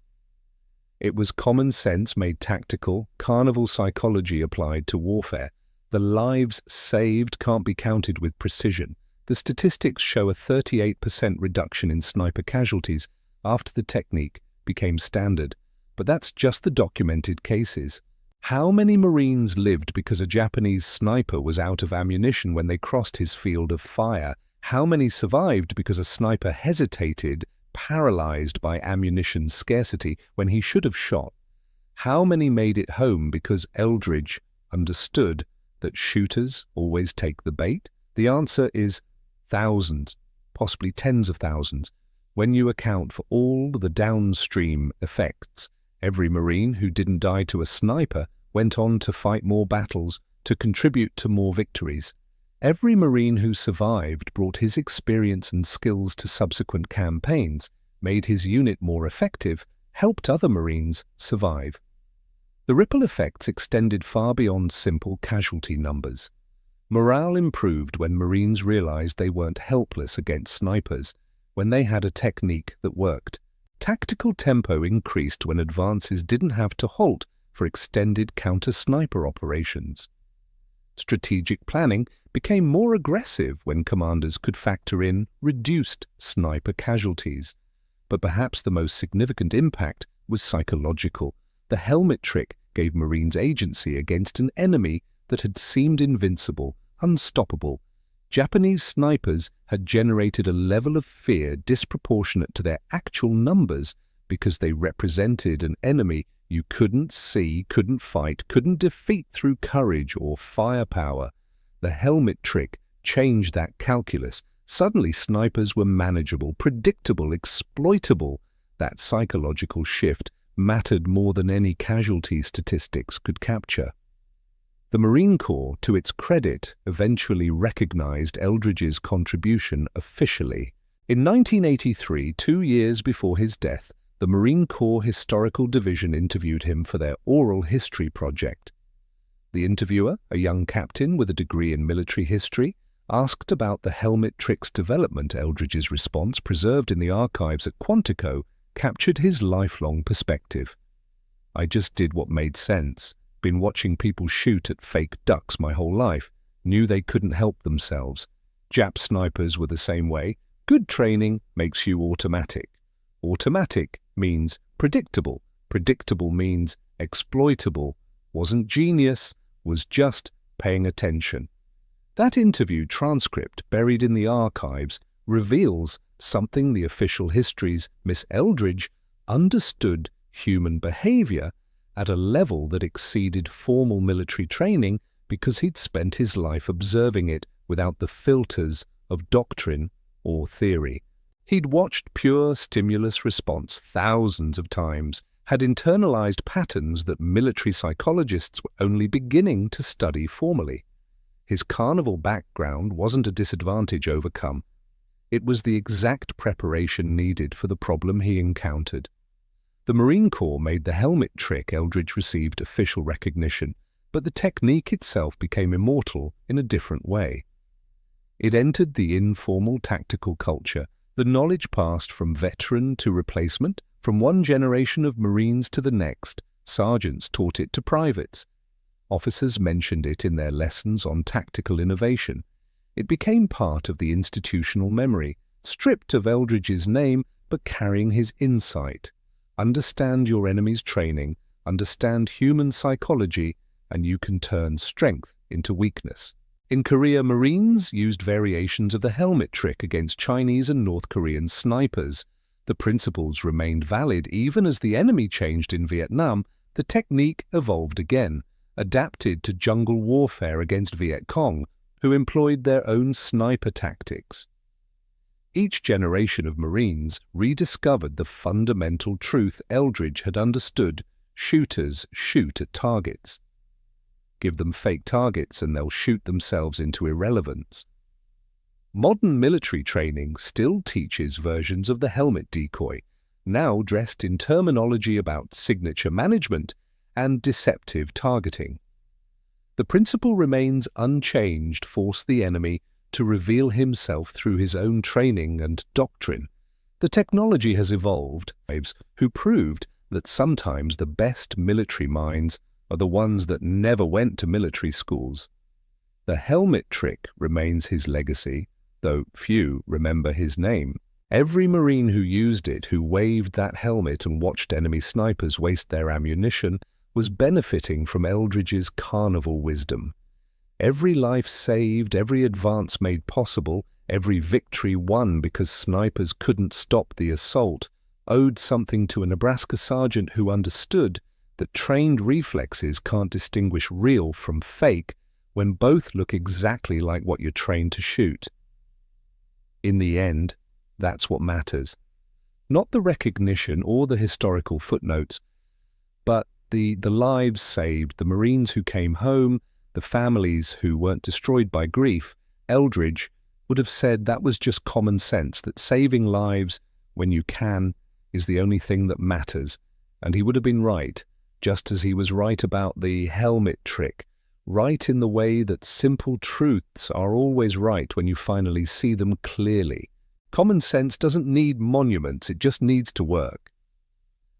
It was common sense made tactical, carnival psychology applied to warfare. The lives saved can't be counted with precision. The statistics show a 38% reduction in sniper casualties after the technique became standard. But that's just the documented cases. How many Marines lived because a Japanese sniper was out of ammunition when they crossed his field of fire? How many survived because a sniper hesitated, paralyzed by ammunition scarcity when he should have shot? How many made it home because Eldridge understood that shooters always take the bait? The answer is thousands, possibly tens of thousands. When you account for all the downstream effects, every Marine who didn't die to a sniper went on to fight more battles, to contribute to more victories. Every Marine who survived brought his experience and skills to subsequent campaigns, made his unit more effective, helped other Marines survive. The ripple effects extended far beyond simple casualty numbers. Morale improved when Marines realized they weren't helpless against snipers, when they had a technique that worked. Tactical tempo increased when advances didn't have to halt for extended counter-sniper operations. Strategic planning became more aggressive when commanders could factor in reduced sniper casualties. But perhaps the most significant impact was psychological. The helmet trick gave Marines agency against an enemy that had seemed invincible, unstoppable. Japanese snipers had generated a level of fear disproportionate to their actual numbers because they represented an enemy you couldn't see, couldn't fight, couldn't defeat through courage or firepower. The helmet trick changed that calculus. Suddenly snipers were manageable, predictable, exploitable. That psychological shift mattered more than any casualty statistics could capture. The Marine Corps, to its credit, eventually recognized Eldridge's contribution officially. In 1983, 2 years before his death, the Marine Corps Historical Division interviewed him for their oral history project. The interviewer, a young captain with a degree in military history, asked about the helmet trick's development. Eldridge's response, preserved in the archives at Quantico, captured his lifelong perspective. "I just did what made sense. Been watching people shoot at fake ducks my whole life. Knew they couldn't help themselves. Jap snipers were the same way. Good training makes you automatic. Automatic means predictable. Predictable means exploitable. Wasn't genius, was just paying attention." That interview transcript, buried in the archives, reveals something the official histories Miss Eldridge understood human behavior at a level that exceeded formal military training because he'd spent his life observing it without the filters of doctrine or theory. He'd watched pure stimulus response thousands of times, had internalized patterns that military psychologists were only beginning to study formally. His carnival background wasn't a disadvantage overcome. It was the exact preparation needed for the problem he encountered. The Marine Corps made the helmet trick. Eldridge received official recognition, but the technique itself became immortal in a different way. It entered the informal tactical culture. The knowledge passed from veteran to replacement, from one generation of Marines to the next. Sergeants taught it to privates. Officers mentioned it in their lessons on tactical innovation. It became part of the institutional memory, stripped of Eldridge's name but carrying his insight. Understand your enemy's training, understand human psychology, and you can turn strength into weakness. In Korea, Marines used variations of the helmet trick against Chinese and North Korean snipers. The principles remained valid even as the enemy changed in Vietnam. The technique evolved again, adapted to jungle warfare against Viet Cong, who employed their own sniper tactics. Each generation of Marines rediscovered the fundamental truth Eldridge had understood: shooters shoot at targets. Give them fake targets and they'll shoot themselves into irrelevance. Modern military training still teaches versions of the helmet decoy, now dressed in terminology about signature management and deceptive targeting. The principle remains unchanged: force the enemy to reveal himself through his own training and doctrine. The technology has evolved, who proved that sometimes the best military minds are the ones that never went to military schools. The helmet trick remains his legacy, though few remember his name. Every Marine who used it, who waved that helmet and watched enemy snipers waste their ammunition, was benefiting from Eldridge's carnival wisdom. Every life saved, every advance made possible, every victory won because snipers couldn't stop the assault, owed something to a Nebraska sergeant who understood that trained reflexes can't distinguish real from fake when both look exactly like what you're trained to shoot. In the end, that's what matters. Not the recognition or the historical footnotes, but the lives saved, the Marines who came home, the families who weren't destroyed by grief. Eldridge would have said that was just common sense, that saving lives when you can is the only thing that matters. And he would have been right, just as he was right about the helmet trick, right in the way that simple truths are always right when you finally see them clearly. Common sense doesn't need monuments, it just needs to work.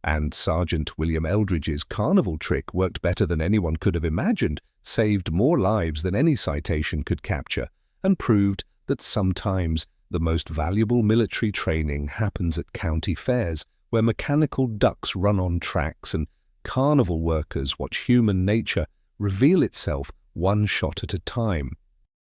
And Sergeant William Eldridge's carnival trick worked better than anyone could have imagined, saved more lives than any citation could capture, and proved that sometimes the most valuable military training happens at county fairs, where mechanical ducks run on tracks and carnival workers watch human nature reveal itself one shot at a time.